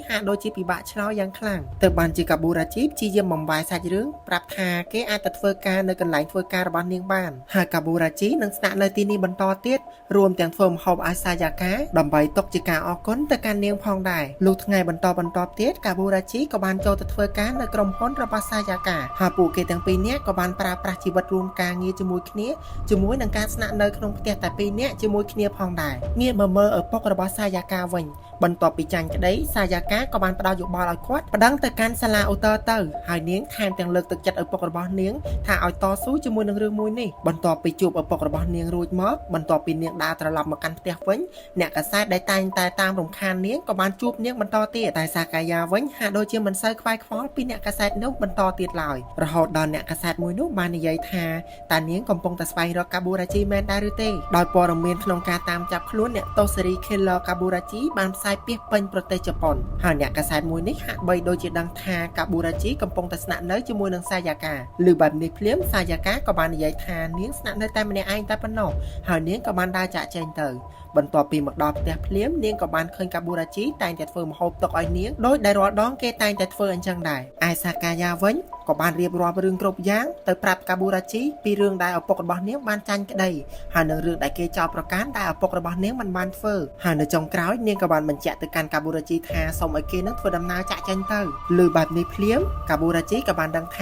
ីហាក់ដូចជាពិបាកឆ្លើយយ៉ាងខ្លាំងទើបបានជាកាបូរ៉ាជីព្យាយាមបំបែកសាច់រឿងប្រាប់ថាគេអាចទៅធ្វើការនៅកន្លែងធ្វើការរបស់នាងបានហើយកាបូរ៉ាជីនឹងស្នាក់នៅទីនេះបន្តទៀតរួមទាំងធ្វើម្ហូបឲ្យសាយ៉ាកាដើម្បីទុកជាការអរគុណទៅកាន់នាងផងដែរលុះថ្ងៃបន្តទៀតកាបូរ៉ាជីក៏បានចូលទៅធ្វើការនៅក្រុមហ៊ុនរបស់សាយ៉ាកាហើយពួកគេទាំងពីរនាក់ក៏បានប្រើប្រាស់ជីវិតរួមការងារជាមួយគ្នាជាមួយនឹងការស្នាក់នៅក្នុងផ្ទះតែពីរនាក់ជាមួយគ្នាផងដែរងាកមកមើលឪពុករបស់សាយ៉ាកាវិញ បន្ទាប់ពីចាញ់ក្តីសាយាកាក៏បានផ្ដល់យោបល់ឲ្យគាត់ប្តឹងទៅកាន់សាលាអូតូទៅហើយនាងថែមទាំងលើកទឹកចិត្តឪពុករបស់នាងថាឲ្យតស៊ូជាមួយនឹងរឿងមួយនេះបន្ទាប់ពីជួបឪពុករបស់នាងរួចមកបន្ទាប់ពីនាងដើរត្រឡប់មកកាន់ផ្ទះវិញអ្នកកាសែតដែលតែងតែតាមរំខាននាងក៏បានជួបនាងបន្តទៀតតែសាកាយាវិញហាក់ដូចជាមិនសូវខ្វាយខ្វល់ពីអ្នកកាសែតនោះបន្តទៀតឡើយរហូតដល់អ្នកកាសែតមួយនោះបាននិយាយថាតើនាងកំពុងតែស្វែងរកកាបូរ៉ាជីមែនដែរឬទេដោយព័ត៌មានក្នុងការតាមចាប់ខ្លួនអ្នកទោសសេរី Killer កាបូរ៉ាជីបានផ្សាយពាសពេញប្រទេសជប៉ុនហើយអ្នកកាសែតមួយនេះហាក់បីដូចជាដឹងថាកាបូរ៉ាជីកំពុងតែស្នាក់នៅជាមួយនឹងសាយាកាឬបែបនេះភ្លាមសាយាកាក៏បាននិយាយថានាងស្នាក់នៅតែម្នាក់ឯងតែប៉ុណ្ណោះហើយនាងក៏បានដើរចាកចេញទៅបន្ទាប់ពីមកដល់ផ្ទះភ្លាមនាងក៏បានឃើញកាបូរ៉ាជីតែងតែធ្វើម្ហូបទុកឲ្យនាងដោយដែលរាល់ដងគេតែងតែធ្វើអញ្ចឹងដែរឯសាកាយាវិញក៏បានរៀបរាប់រឿងគ្រប់យ៉ាងទៅប្រាប់កាបូរ៉ាជីពីរឿងដែលឪពុករបស់នាងបានចាញ់ក្តីហើយនៅរឿងដែលគេចោទប្រកាន់ដែលឪពុករបស់នាងមិនបានធ្វើហើយនៅចុងក្រោយនាងក៏បានបញ្ជាក់ទៅកាន់កាបូរ៉ាជីថាសូមឲ្យគេនឹងធ្វើដំណើរចាក់ចេញទៅលើបែបនេះភ្លាមកាបូរ៉ាជីក៏បានដឹងថ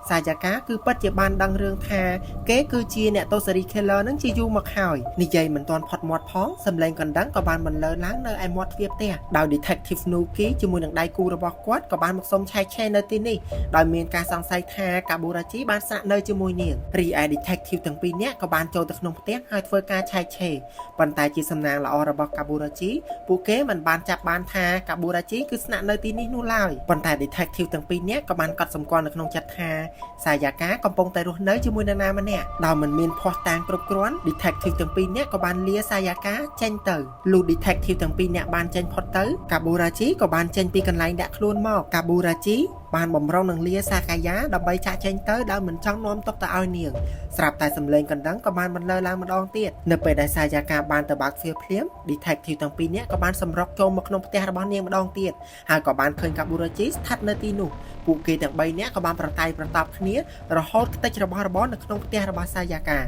ាសាយាកាគឺពិតជាបានដឹងរឿងថាគេគឺជាអ្នកទោសរី Killer នឹងជាយូរមកហើយនិយាយមិនទាន់ផុតមាត់ផងសម្លេងកណ្ដឹងក៏បានបន្លឺឡើងនៅឯមាត់ទ្វារផ្ទះដោយ Detective Nuki ជាមួយនឹងដៃគូរបស់គាត់ក៏បានមកសុំឆែកឆេរនៅទីនេះដោយមានការសង្ស័យថាកាបូរ៉ាជីបានស្នាក់នៅជាមួយនាងរីឯ Detective ទាំងពីរនាក់ក៏បានចូលទៅក្នុងផ្ទះហើយធ្វើការឆែកឆេរប៉ុន្តែជាសំណាងល្អរបស់កាបូរ៉ាជីពួកគេមិនបានចាប់បានថាកាបូរ៉ាជីគឺស្នាក់នៅទីនេះនោះឡើយប៉ុន្តែ Detective ទាំងពីរនាក់ក៏បានកត់សម្គាល់នៅក្នុងចិត្តថាសាយាកាកំពុងតែរស់នៅជាមួយនរណាម្នាក់ដោយមិនមានភស្តុតាងគ្រប់គ្រាន់ Detective ទាំងពីរនាក់ក៏បានលាសាយាកាចេញទៅលុះ Detective ទាំងពីរនាក់បានចេញផុតទៅកាបូរ៉ាជីក៏បានចេញពីកន្លែងដាក់ខ្លួនមកកាបូរ៉ាជីបានបំរុងនឹងលាសាកាយាដើម្បីចាក់ចេញទៅដោយមិនចង់នាំទុកទៅឲ្យនាងស្រាប់តែសម្លេងកណ្ដឹងក៏បានបន្លឺឡើងម្ដងទៀតនៅពេលដែលសាយាកាបានទៅបើកទ្វារភ្លាម Detective ទាំងពីរនាក់ក៏បានសម្រុកចូលមកក្នុងផ្ទះរបស់នាងម្ដងទៀតហើយក៏បានឃើញកាបូរ៉ាជីស្ថិតនៅទីនោះពួកគេទាំង3នាក់ក៏បានប្រតែយប្រតបគ្នារហូតខ្ទេចរបស់របរនៅក្នុងផ្ទះរបស់សាយាក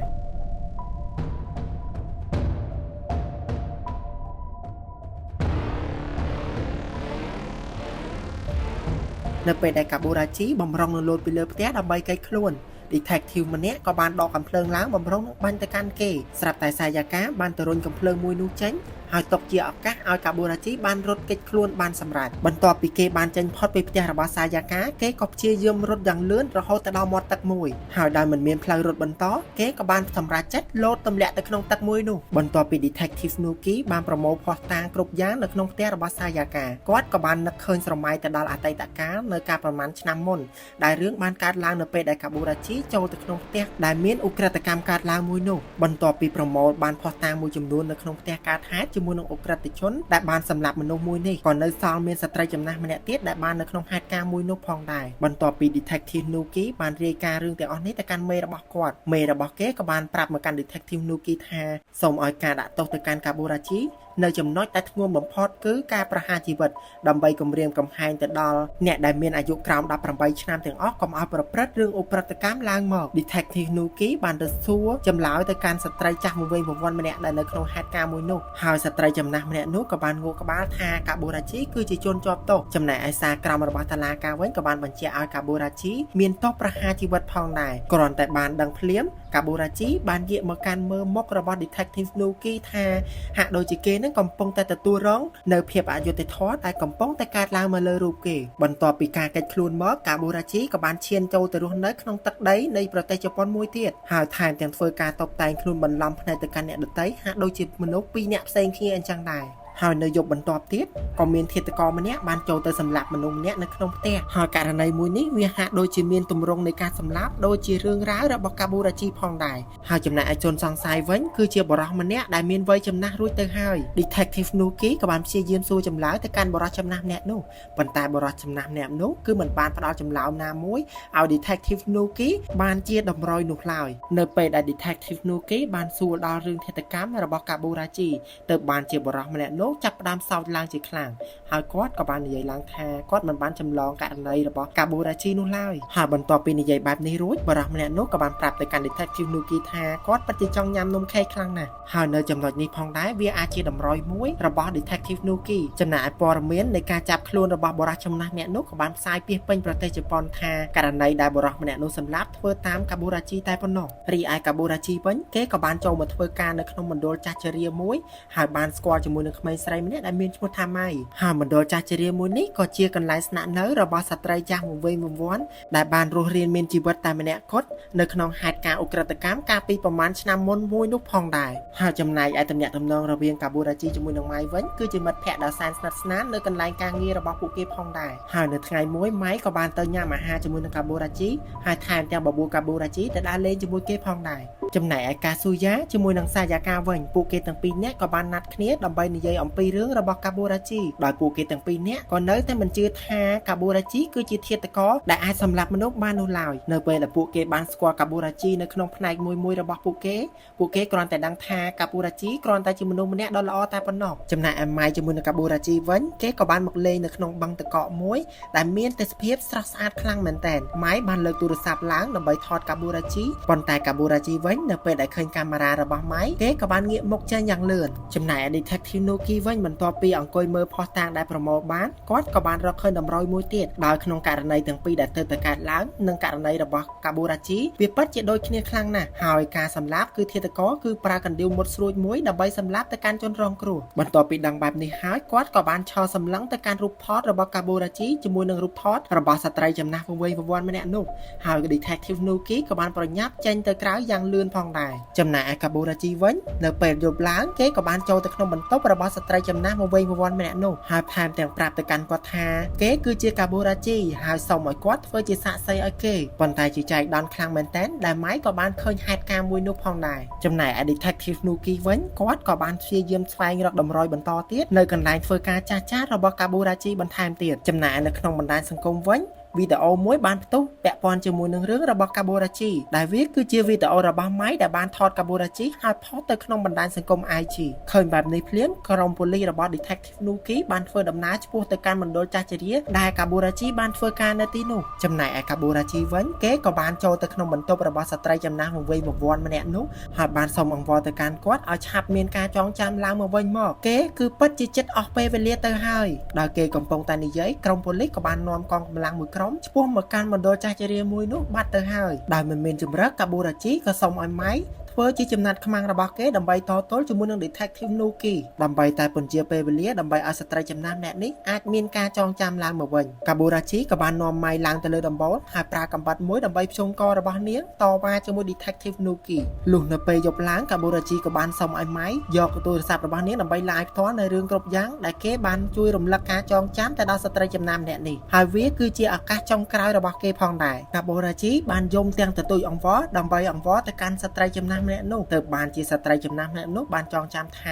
ានៅពេលដែលកាបូរ៉ាជីបំរុងនៅលោតពីលើផ្ទះដើម្បីកេះខ្លួន Detective ម្នាក់ក៏បានដកកាំភ្លើងឡើងបំរុងបាញ់ទៅកាន់គេស្រាប់តែសាយាកាបានទៅរុញកាំភ្លើងមួយនោះចេញហើយຕົកជាឱកាសឲ្យកាបូរ៉ាជីបានរត់គេចខ្លួនបានសម្រេចបន្ទាប់ពីគេបានចេញផុតពីផ្ទះរបស់សាយាកាគេក៏ព្យាយាមរត់យ៉ាងលឿនរហូតទៅដល់មាត់ទឹកមួយហើយដោយមិនមានផ្លូវរត់បន្តគេក៏បានសម្រេចចិត្តលោតទម្លាក់ទៅក្នុងទឹកមួយនោះបន្ទាប់ពី Detective Nuki បានប្រមូលភស្តុតាងគ្រប់យ៉ាងនៅក្នុងផ្ទះរបស់សាយាកាគាត់ក៏បាននឹកឃើញស្រមៃទៅដល់អតីតកាលនៅកាលប្រមាណឆ្នាំមុនដែលរឿងបានកើតឡើងនៅពេលដែលកាបូរ៉ាជីចូលទៅក្នុងផ្ទះដែលមានឧក្រិដ្ឋកម្មកើតឡើងមួយនោះបន្ទាប់ពីប្រមូលបានភស្តុតាងមួយចំនួននៅក្នុងផ្ទះកើតហេតុជាមួយនឹងអ ក្រិតជនដែលបានសម្លាប់មនុស្សមួយនេះក៏នៅសល់មានស្ត្រីចំណាស់ម្នាក់ទៀតដែលបាននៅក្នុងហេតុការណ៍មួយនោះផងដែរបន្ទាប់ពី Detective Nuki បានរាយការណ៍រឿងទាំងអស់នេះទៅកាន់មេរបស់គាត់មេរបស់គេក៏បានប្រាប់មកកាន់ Detective Nuki ថាសូមឲ្យការដាក់ទោសទៅកាន់កាបូរ៉ាជីនៅចំណុចដែលធ្ងន់បំផុតគឺការប្រហារជីវិតដើម្បីគំរាមកំហែងទៅដល់អ្នកដែលមានអាយុក្រោម18ឆ្នាំទាំងអស់កុំឲ្យប្រព្រឹត្តរឿងឧក្រិដ្ឋកម្មឡើងមក Detective Nuki បានទៅសួរចម្លើយទៅកាន់ស្ត្រីចាស់មួយវិញប្រព័ន្ធម្នាក់ដែលនៅក្នុងហេតុការណ៍មួយនោះហើយស្ត្រីចំណាស់ម្នាក់នោះក៏បានងក់ក្បាលថាកាបូរ៉ាជីគឺជាជនជាប់ទោសចំណែកឯសារក្រមរបស់តុលាការវិញក៏បានបញ្ជាក់ឲ្យកាបូរ៉ាជីមានទោសប្រហារជីវិតផងដែរគ្រាន់តែបានដឹងភ្លាមកាបូរ៉ាជីបានងាកមកកាន់មើលមុខរបស់ Detective Nuki ថាហាក់ដូចជាគេនឹងកំពុងតែទទួលរងនៅភាពអយុត្តិធម៌ដែលកំពុងតែកើតឡើងមកលើរូបគេបន្ទាប់ពីការកិច្ចខ្លួនមកកាបូរ៉ាជីក៏បានឈានចូលទៅរស់នៅក្នុងទឹកដីនៃប្រទេសជប៉ុនមួយទៀតហើយថែមទាំងធ្វើការតបតែងខ្លួនបន្លំភ្នែកទៅកាន់អ្នកដទៃហាក់ដូចជាមនុស្សពីរនាក់ផ្សេងគ្នាអញ្ចឹងដែរហើយនៅយប់បន្ទាប់ទៀតក៏មានឃាតករម្នាក់បានចូលទៅសម្លាប់មនុស្សម្នាក់នៅក្នុងផ្ទះហើយករណីមួយនេះវាហាក់ដូចជាមានទម្រង់នៃការសម្លាប់ដូចជារឿងរ៉ាវរបស់កាបូរ៉ាជីផងដែរហើយចំណែកឯជនសង្ស័យវិញគឺជាបរិសម្នាក់ដែលមានវ័យចំណាស់រួចទៅហើយ Detective Nuki ក៏បានព្យាយាមសួរចម្លើយទៅកាន់បរិសចំណាស់ម្នាក់នោះប៉ុន្តែបរិសចំណាស់ម្នាក់នោះគឺមិនបានផ្ដល់ចម្លើយណាមួយឲ្យ Detective Nuki បានជាតម្រុយនោះឡើយនៅពេលដែល Detective Nuki បានសួរដល់រឿងឃាតកម្មរបស់កាបូរ៉ាជីទើបបានជាបរិសម្នាក់នោះចាប់ផ្ដើមសោកឡើងជាខ្លាំងហើយគាត់ក៏បាននិយាយឡើងថាគាត់មិនបានចម្លងករណីរបស់កាបូរ៉ាជីនោះឡើយហើយបន្ទាប់ពីនិយាយបែបនេះរួចបរិសម្នាក់នោះក៏បានប្រាប់ទៅកាន់ Detective Nuki ថាគាត់ពិតជាចង់ញ៉ាំនំខេកខ្លាំងណាស់ហើយនៅចំណុចនេះផងដែរវាអាចជាតម្រុយមួយរបស់ Detective Nuki ចំណែកឯព័ត៌មាននៃការចាប់ខ្លួនរបស់បរិសចំណាស់អ្នកនោះក៏បានផ្សាយពាសពេញប្រទេសជប៉ុនថាករណីដែលបរិសម្នាក់នោះសម្លាប់ធ្វើតាមកាបូរ៉ាជីតែប៉ុណ្ណោះរីឯកាបូរ៉ាជីវិញគេក៏បានចូលមកធ្វើការនៅក្នុងមណ្ឌលចាស់ជរាមួយហើយបានស្គាល់ជាមួយនឹងក្មេង ងស្រីម្នាក់ដែលមានឈ្មោះថាម៉ៃហើយមណ្ឌលចាស់ជរាមួយនេះក៏ជាកន្លែងស្នាក់នៅរបស់ស្ត្រីចាស់វង្វេងវង្វាន់ដែលបានរស់រានមានជីវិតតែម្នាក់គត់នៅក្នុងហេតុការណ៍ឧក្រិដ្ឋកម្មកាលពីប្រមាណឆ្នាំមុនមួយនោះផងដែរហើយចំណែកឯតំណែងតំណងរវាងកាបូរ៉ាជីជាមួយនឹងម៉ៃវិញគឺជាមិត្តភក្តិដ៏សែនស្និទ្ធស្នាលនៅកន្លែងការងាររបស់ពួកគេផងដែរហើយនៅថ្ងៃមួយម៉ៃក៏បានទៅញ៉ាំអាហារជាមួយនឹងកាបូរ៉ាជីហើយថែមទាំងបបួលកាបូរ៉ាជីទៅដើរលេងជាមួយគេផងដែរចំណែកឯកាស៊ូយ៉ាជាមួយនឹងសាយាកាវិញពួកគេទាំងពីរនាក់ក៏បានណាត់គ្នាដើម្បីនិយាយអំពីរឿងរបស់កាបូរ៉ាជីដោយពួកគេទាំងពីរនាក់ក៏នៅតែមិនជឿថាកាបូរ៉ាជីគឺជាឃាតករដែលអាចសម្លាប់មនុស្សបាននោះឡើយនៅពេលដែលពួកគេបានស្គាល់កាបូរ៉ាជីនៅក្នុងផ្នែកមួយរបស់ពួកគេគ្រាន់តែដឹងថាកាបូរ៉ាជីគ្រាន់តែជាមនុស្សម្នាក់ដ៏ល្អតែប៉ុណ្ណោះចំណែកឯម៉ៃជាមួយនឹងកាបូរ៉ាជីវិញគេក៏បានមកលេងនៅក្នុងបឹងទឹកកកមួយដែលមានទេសភាពស្រស់ស្អាតខ្លាំងមែនទែនម៉ៃបានលើកទូរស័ព្ទឡើងដើម្បីថតកាបូរ៉ាជីប៉ុន្តែកាបូរ៉ាជីវិញនៅពេលដែលឃើញកាមេរ៉ារបស់ម៉ៃគេក៏បានងាកមុខចេញយ៉ាងលឿនចំណែកឯ Detective Nuki វិញបន្ទាប់ពីអង្គុយមើលផុសតាងដែលប្រមូលបានគាត់ក៏បានរកឃើញតម្រុយមួយទៀតដោយក្នុងករណីទាំងពីរដែលទៅកើតឡើងនិងករណីរបស់កាបូរ៉ាជីវាពិតជាដូចគ្នាខ្លាំងណាស់ហើយការសម្លាប់គឺឃាតករគឺប្រើកណ្ដៀវមុតស្រួចមួយដើម្បីសម្លាប់ទៅកាន់ជនរងគ្រោះបន្ទាប់ពីដឹងបែបនេះហើយគាត់ក៏បានឈរសម្លឹងទៅកាន់រូបថតរបស់កាបូរ៉ាជីជាមួយនឹងរូបថតរបស់ស្ត្រីចំណាស់វង្វេងវង្វាន់ម្នាក់នោះហើយ Detective Nuki ក៏បានប្រញាប់ចេញទៅក្រៅយ៉ាងលឿនផងដែរចំណែកឯកាបូរ៉ាជីវិញនៅពេលយប់ឡើងគេក៏បានចូលទៅក្នុងបន្ទប់របស់ស្ត្រីចំណាស់វង្វេងវង្វាន់ម្នាក់នោះហើយថែមទាំងប្រាប់ទៅកាន់គាត់ថាគេគឺជាកាបូរ៉ាជីហើយសូមឲ្យគាត់ធ្វើជាសាក្សីឲ្យគេប៉ុន្តែជាចែកដន្យខ្លាំងមែនទែនដែលម៉ៃក៏បានឃើញហេតុការណ៍មួយនោះផងដែរចំណែកឯ Detective Nuki វិញគាត់ក៏បានព្យាយាមស្វែងរកតម្រុយបន្តទៀតនៅកន្លែងធ្វើការចាស់របស់កាបូរ៉ាជីបន្ថែមទៀតចំណែកនៅក្នុងបណ្ដាញសង្គមវិញវីដេអូមួយបានផ្ទុះពាក់ព័ន្ធជាមួយនឹងរឿងរបស់កាបូរ៉ាជីដែលវាគឺជាវីដេអូរបស់ម៉ៃដែលបានថតកាបូរ៉ាជីហើយផុសទៅក្នុងបណ្ដាញសង្គម IG ឃើញបែបនេះភ្លាមក្រុមប៉ូលីសរបស់ Detective Nuki បានធ្វើដំណើរឆ្ពោះទៅកាន់មណ្ឌលចាស់ជរាដែលកាបូរ៉ាជីបានធ្វើការនៅទីនោះចំណែកឯកាបូរ៉ាជីវិញគេក៏បានចូលទៅក្នុងបន្ទប់របស់ស្ត្រីចំណាស់វង្វេងវង្វាន់ម្នាក់នោះហើយបានសុំអង្វរទៅកាន់គាត់ឲ្យឆាប់មានការចងចាំឡើងមកវិញមកគេគឺពិតជាចិត្តអស់ពេលវេលាទៅហើយដោយគេកំពុងតែនិយាយក្រុមប៉ូលីសក៏បាននាំកងកម្លាំងមួយក្រុមឆ្ពោះមកកាន់មណ្ឌលចាស់ជរាមួយនោះបាត់ទៅហើយដោយមិនមានជំរឹកកាបូរ៉ាជីក៏សុំឲ្យម៉ៃធ្វើជាចំណាត់ខ្មាំងរបស់គេដើម្បីតទល់ជាមួយនឹង Detective Nuki ដើម្បីតែពន្យាពេលវេលាដើម្បីឲ្យស្ត្រីចំណាស់ម្នាក់នេះអាចមានការចងចាំឡើងមកវិញកាបូរ៉ាជីក៏បាននាំម៉ៃឡើងទៅលើដំបូលហើយប្រើកាំបិតមួយដើម្បីភ្ជង់ករបស់នាងតវ៉ាជាមួយ Detective Nuki លុះនៅពេលយប់ឡើងកាបូរ៉ាជីក៏បានសុំឲ្យម៉ៃយកទូរស័ព្ទរបស់នាងដើម្បីឡាយផ្ទាល់នៅរឿងគ្រប់យ៉ាងដែលគេបានជួយរំលឹកការចងចាំទៅដល់ស្ត្រីចំណាស់ម្នាក់នេះហើយវាគឺជាឱកាសចុងក្រោយរបស់គេផងដែរកាបូរ៉ាជីបានយំទាំងទទូចអង្វរដើម្បីអង្វរទៅកាន់ស្ត្រីចំណាស់ម្នាក់នោះទៅបានជាស្ត្រីចំណាស់ម្នាក់នោះបានចងចាំថា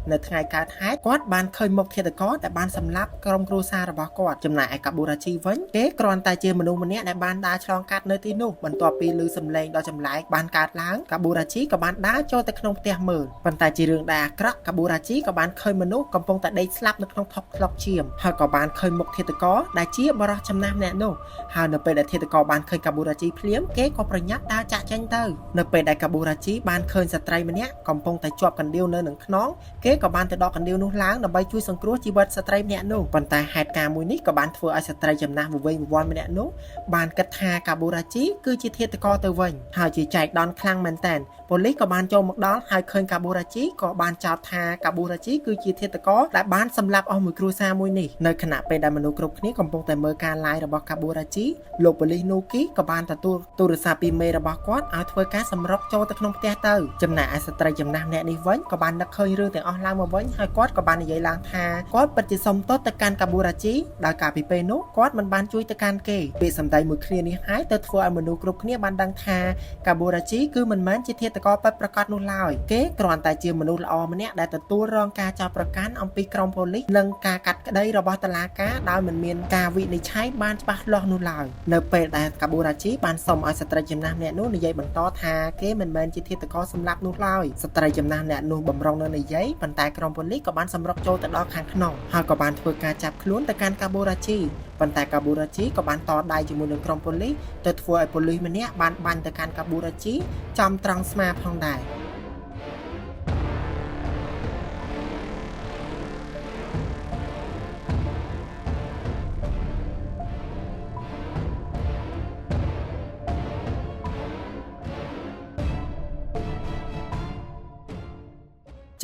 នៅថ្ងៃកើតហេតុគាត់បានឃើញមុខឃាតករដែលបានសម្លាប់ក្រុមគ្រួសាររបស់គាត់ចំណែកឯកាបូរ៉ាជីវិញគេគ្រាន់តែជាមនុស្សម្នាក់ដែលបានដើរឆ្លងកាត់នៅទីនោះបន្ទាប់ពីឮសំឡេងដ៏ចម្លែកបានកើតឡើងកាបូរ៉ាជីក៏បានដើរចូលទៅក្នុងផ្ទះមើលប៉ុន្តែជារឿងដែលអាក្រក់កាបូរ៉ាជីក៏បានឃើញមនុស្សកំពុងតែដេកស្លាប់នៅក្នុងថុកធ្លុកឈាមហើយក៏បានឃើញមុខឃាតករដែលជាបរិសុទ្ធចំណាស់ម្នាក់នោះហើយនៅពេលដែលឃាតករបានឃើញកាបូរ៉ាជីភ្លាមគេក៏ប្រញាប់ដើរចាក់ចេញទៅនៅពេលដែលកាបូរ៉ាជីបានឃើញស្ត្រីម្នាក់កំពុងតែជាប់កណ្ដៀវនៅនឹងខ្នងគេក៏បានទៅដកកណ្ដៀវនោះឡើងដើម្បីជួយសង្គ្រោះជីវិតស្ត្រីម្នាក់នោះប៉ុន្តែហេតុការណ៍មួយនេះក៏បានធ្វើឲ្យស្ត្រីចំណាស់វង្វេងវង្វាន់ម្នាក់នោះបានគិតថាកាបូរ៉ាជីគឺជាឃាតករទៅវិញហើយជាចែកដន្យខ្លាំងមែនទែនប៉ូលីសក៏បានចូលមកដល់ហើយឃើញកាបូរ៉ាជីក៏បានចោទថាកាបូរ៉ាជីគឺជាឃាតករដែលបានសម្លាប់អស់មួយគ្រួសារមួយនេះនៅខណៈពេលដែលមនុស្សគ្រប់គ្នាកំពុងតែមើលការ live របស់កាបូរ៉ាជីលោកប៉ូលីស Nuki ក៏បានទទួលទូរស័ព្ទពីមេរបស់គាត់ឲ្យធ្វើការសម្រុកចូលទៅក្នុងផ្ទះទៅចំណែកឯស្ត្រីចំណាស់ម្នាក់នេះវិញក៏បាននឹកឃើញរឿងទាំងអស់ឡើងមកវិញហើយគាត់ក៏បាននិយាយឡើងថាគាត់ពិតជាសុំទោសទៅកាន់កាបូរ៉ាជីដោយកាលពីពេលនោះគាត់មិនបានជួយទៅកាន់គេពាក្យសម្ដីមួយគ្នានេះហើយទៅធ្វើឲ្យមនុស្សគ្រប់គ្នាបានដឹងថាកាបូរ៉ាជីគឺមិនមែនជាឃាតករពិតប្រាកដនោះឡើយគេគ្រាន់តែជាមនុស្សល្អម្នាក់ដែលទទួលរងការចោទប្រកាន់អំពីក្រុមប៉ូលីសនិងការកាត់ក្តីរបស់តុលាការដោយមិនមានការវិនិច្ឆ័យបានច្បាស់លាស់នោះឡើយនៅពេលដែលកាបូរ៉ាជីបានសុំឲ្យស្ត្រីចំណាស់ម្នាក់នោះនិយាយបន្តថាគេមិនមែនជាឃាតករសម្លាប់នោះឡើយស្ត្រីចំណាស់ម្នាក់នោះបំរុងនៅនិយាយប៉ុន្តែក្រុមប៉ូលីសក៏បានសម្រុកចូលទៅដល់ខាងក្នុងហើយក៏បានធ្វើការចាប់ខ្លួនទៅកាន់កាបូរ៉ាជីប៉ុន្តែកាបូរ៉ាជីក៏បានតដៃជាមួយនឹងក្រុមប៉ូលីសទៅធ្វើឲ្យប៉ូលីសម្នាក់បានបាញ់ទៅកាន់កាបូរ៉ាជីចំត្រង់ស្មាផងដែរ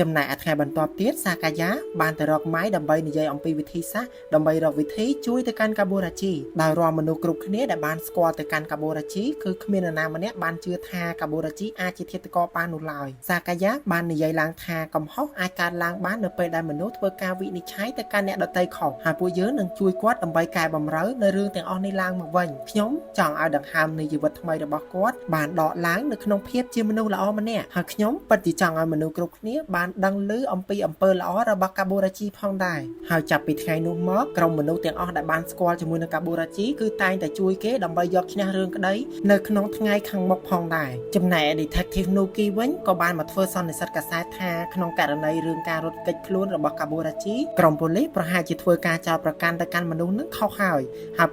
ចំណែកឯថ្ងៃបន្ទាប់ទៀតសាកាយាបានទៅរកម៉ៃដើម្បីនិយាយអំពីវិធីសាស្ត្រដើម្បីរកវិធីជួយទៅកាន់កាបូរ៉ាជីដោយរាល់មនុស្សគ្រប់គ្នាដែលបានស្គាល់ទៅកាន់កាបូរ៉ាជីគឺគ្មាននរណាម្នាក់បានជឿថាកាបូរ៉ាជីអាចជាឃាតករបាននោះឡើយសាកាយាបាននិយាយឡើងថាកំហុសអាចកើតឡើងបាននៅពេលដែលមនុស្សធ្វើការវិនិច្ឆ័យទៅកាន់អ្នកដទៃខុសហើយពួកយើងនឹងជួយគាត់ដើម្បីកែតម្រូវនៅរឿងទាំងអស់នេះឡើងមកវិញខ្ញុំចង់ឲ្យដង្ហើមនៃជីវិតថ្មីរបស់គាត់បានដកឡើងនៅក្នុងភាពជាមនុស្សល្អម្នាក់ហើយខ្ញុំពិតជាចង់ឲ្យមនុស្សគ្រប់គ្នាបានដឹងឮអំពីអំពើល្អរបស់កាបូរ៉ាជីផងដែរហើយចាប់ពីថ្ងៃនោះមកក្រុមមនុស្សទាំងអស់ដែលបានស្គាល់ជាមួយនឹងកាបូរ៉ាជីគឺតែងតែជួយគេដើម្បីយកឈ្នះរឿងក្តីនៅក្នុងថ្ងៃខាងមុខផងដែរចំណែក Detective Nuki វិញក៏បានមកធ្វើសន្និសីទកាសែតថាក្នុងករណីរឿងការរត់គេចខ្លួនរបស់កាបូរ៉ាជីក្រុមប៉ូលីសប្រហែលជាធ្វើការចោទប្រកាន់ទៅកាន់មនុស្សនឹងខុសហើយ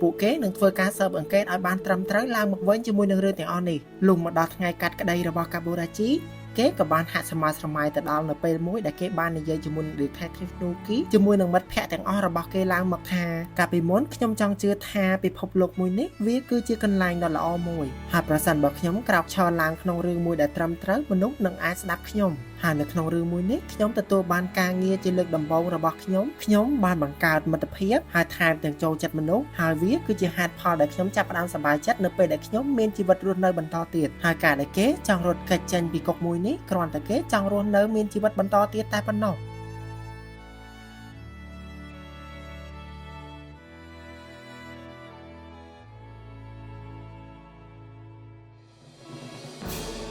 ពួកគេនឹងធ្វើការស៊ើបអង្កេតឲ្យបានត្រឹមត្រូវឡើងមកវិញជាមួយនឹងរឿងទាំងអស់នេះលុះមកដល់ថ្ងៃកាត់ក្តីរបស់កាបូរ៉ាជីគេក៏បានហាក់ស្មើស្រមៃទៅដល់នៅពេលមួយដែលគេបាននិយាយជាមួយនឹង Detective Nuki ជាមួយនឹងមិត្តភ័ក្តិទាំងអស់របស់គេឡើងមកថាកាលពីមុនខ្ញុំចង់ជឿថាពិភពលោកមួយនេះវាគឺជាកន្លែងដ៏ល្អមួយហើយប្រសិនបើខ្ញុំក្រោកឈរឡើងក្នុងរឿងមួយដែលត្រឹមត្រូវមនុស្សនឹងអាចស្ដាប់ខ្ញុំហើយនៅក្នុងរឿងមួយនេះខ្ញុំទទួលបានការងារជាលើកដំបូងរបស់ខ្ញុំបានបង្កើតមិត្តភាពហើយថែមទាំងចូលចិត្តមនុស្សហើយវាគឺជាហេតុផលដែលខ្ញុំចាប់ផ្ដើមសប្បាយចិត្តនៅពេលដែលខ្ញុំមានជីវិតរស់នៅបន្តទៀតហើយការដែលគេចង់រត់គេចចេញពីគុកមួយនេះគ្រាន់តែគេចង់រស់នៅមានជីវិតបន្តទៀតតែប៉ុណ្ណោះ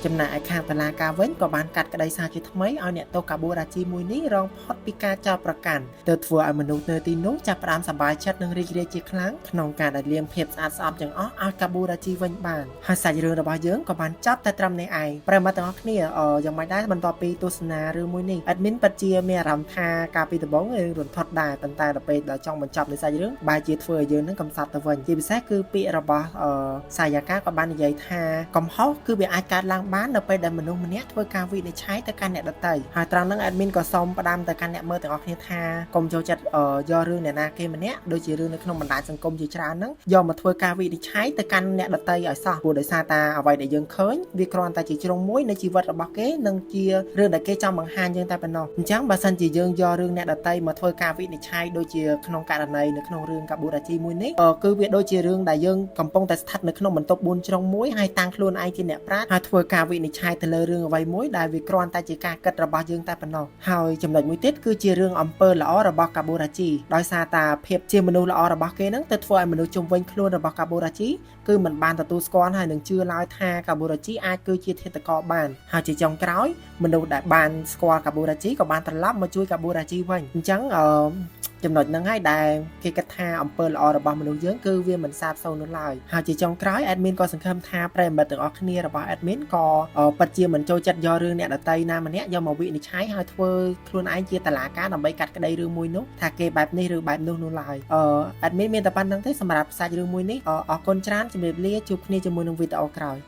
ចំណែកឯខាងតុលាការវិញក៏បានកាត់ក្តីសារជាថ្មីឲ្យអ្នកទោសកាបូរ៉ាជីមួយនេះរងផុតពីការចោទប្រកាន់ទៅធ្វើឲ្យមនុស្សនៅទីនោះចាប់ផ្ដើមសប្បាយចិត្តនិងរីករាយជាខ្លាំងក្នុងការដែលលាងភាពស្អាតស្អំទាំងអស់ឲ្យកាបូរ៉ាជីវិញបានហើយសាច់រឿងរបស់យើងក៏បានចប់តែត្រឹមនេះឯងប្រិមត្តទាំងអស់គ្នាយ៉ាងម៉េចដែរបន្ទាប់ពីទស្សនារឿងមួយនេះ admin ពិតជាមានអារម្មណ៍ថាកាលពីដំបូងរឿងរន្ធត់ដែរប៉ុន្តែដល់ពេលដល់ចង់បញ្ចប់នៃសាច់រឿងបែរជាធ្វើឲ្យយើងនឹងកំសត់ទៅវិញជាពិសេសគឺពាក្យរបស់សាយាកាក៏បាននិយាយថាកំហុសគឺវាអាចកើតឡើងបាននៅពេលដែលមនុស្សម្នាក់ធ្វើការវិនិច្ឆ័យទៅកាន់អ្នកដទៃហើយត្រង់ហ្នឹង admin ក៏សូមផ្ដាំទៅកាន់អ្នកមើលទាំងអស់គ្នាថាកុំចូលចិត្តយករឿងអ្នកណាគេម្នាក់ដូចជារឿងនៅក្នុងបណ្ដាញសង្គមជាច្រើនហ្នឹងយកមកធ្វើការវិនិច្ឆ័យទៅកាន់អ្នកដទៃឲ្យសោះព្រោះដោយសារតែអ្វីដែលយើងឃើញវាគ្រាន់តែជាជ្រុងមួយនៃជីវិតរបស់គេនិងជារឿងដែលគេចង់បង្ហាញយើងតែប៉ុណ្ណោះអញ្ចឹងបើសិនជាយើងយករឿងអ្នកដទៃមកធ្វើការវិនិច្ឆ័យដូចជាក្នុងករណីនៅក្នុងរឿងកាបូរ៉ាជីមួយនេះគឺវាដូចជារឿងដែលយើងកំពុងតែស្ថិតនៅក្នុងបន្ទប់4ជ្រុងមួយហើយតាំងខ្លួនឯងជាអ្នកប្រាជ្ញហើយធ្វើការវិនិច្ឆ័យទៅលើរឿងអ្វីមួយដែលវាគ្រាន់តែជាការគិតរបស់យើងតែប៉ុណ្ណោះហើយចំណុចមួយទៀតគឺជារឿងអំពើល្អរបស់កាបូរ៉ាជីដោយសារតែភាពជាមនុស្សល្អរបស់គេហ្នឹងទៅធ្វើឲ្យមនុស្សជុំវិញខ្លួនរបស់កាបូរ៉ាជីគឺមិនបានទទួលស្គាល់ហើយនឹងជឿឡើយថាកាបូរ៉ាជីអាចគឺជាឃាតករបានហើយជាចុងក្រោយមនុស្សដែលបានស្គាល់កាបូរ៉ាជីក៏បានត្រឡប់មកជួយកាបូរ៉ាជីវិញអញ្ចឹងចំណុចហ្នឹងហើយដែលគេគិតថាអំពើល្អរបស់មនុស្សយើងគឺវាមិនសាបសូន្យនោះឡើយហើយជាចុងក្រោយ admin ក៏សង្ឃឹមថាប្រិយមិត្តទាំងអស់គ្នារបស់ admin ក៏ពិតជាមិនចូលចិត្តយករឿងអ្នកដទៃណាម្នាក់យកមកវិនិច្ឆ័យហើយធ្វើខ្លួនឯងជាតឡាការដើម្បីកាត់ក្តីរឿងមួយនោះថាគេបែបនេះឬបែបនោះឡើយadmin មានតែប៉ុណ្្នឹងទេសម្រាប់សាច់រឿងមួយនេះអរគុណច្រើនជម្រាបលាជួបគ្នាជាមួយនឹងវីដេអូក្រោយ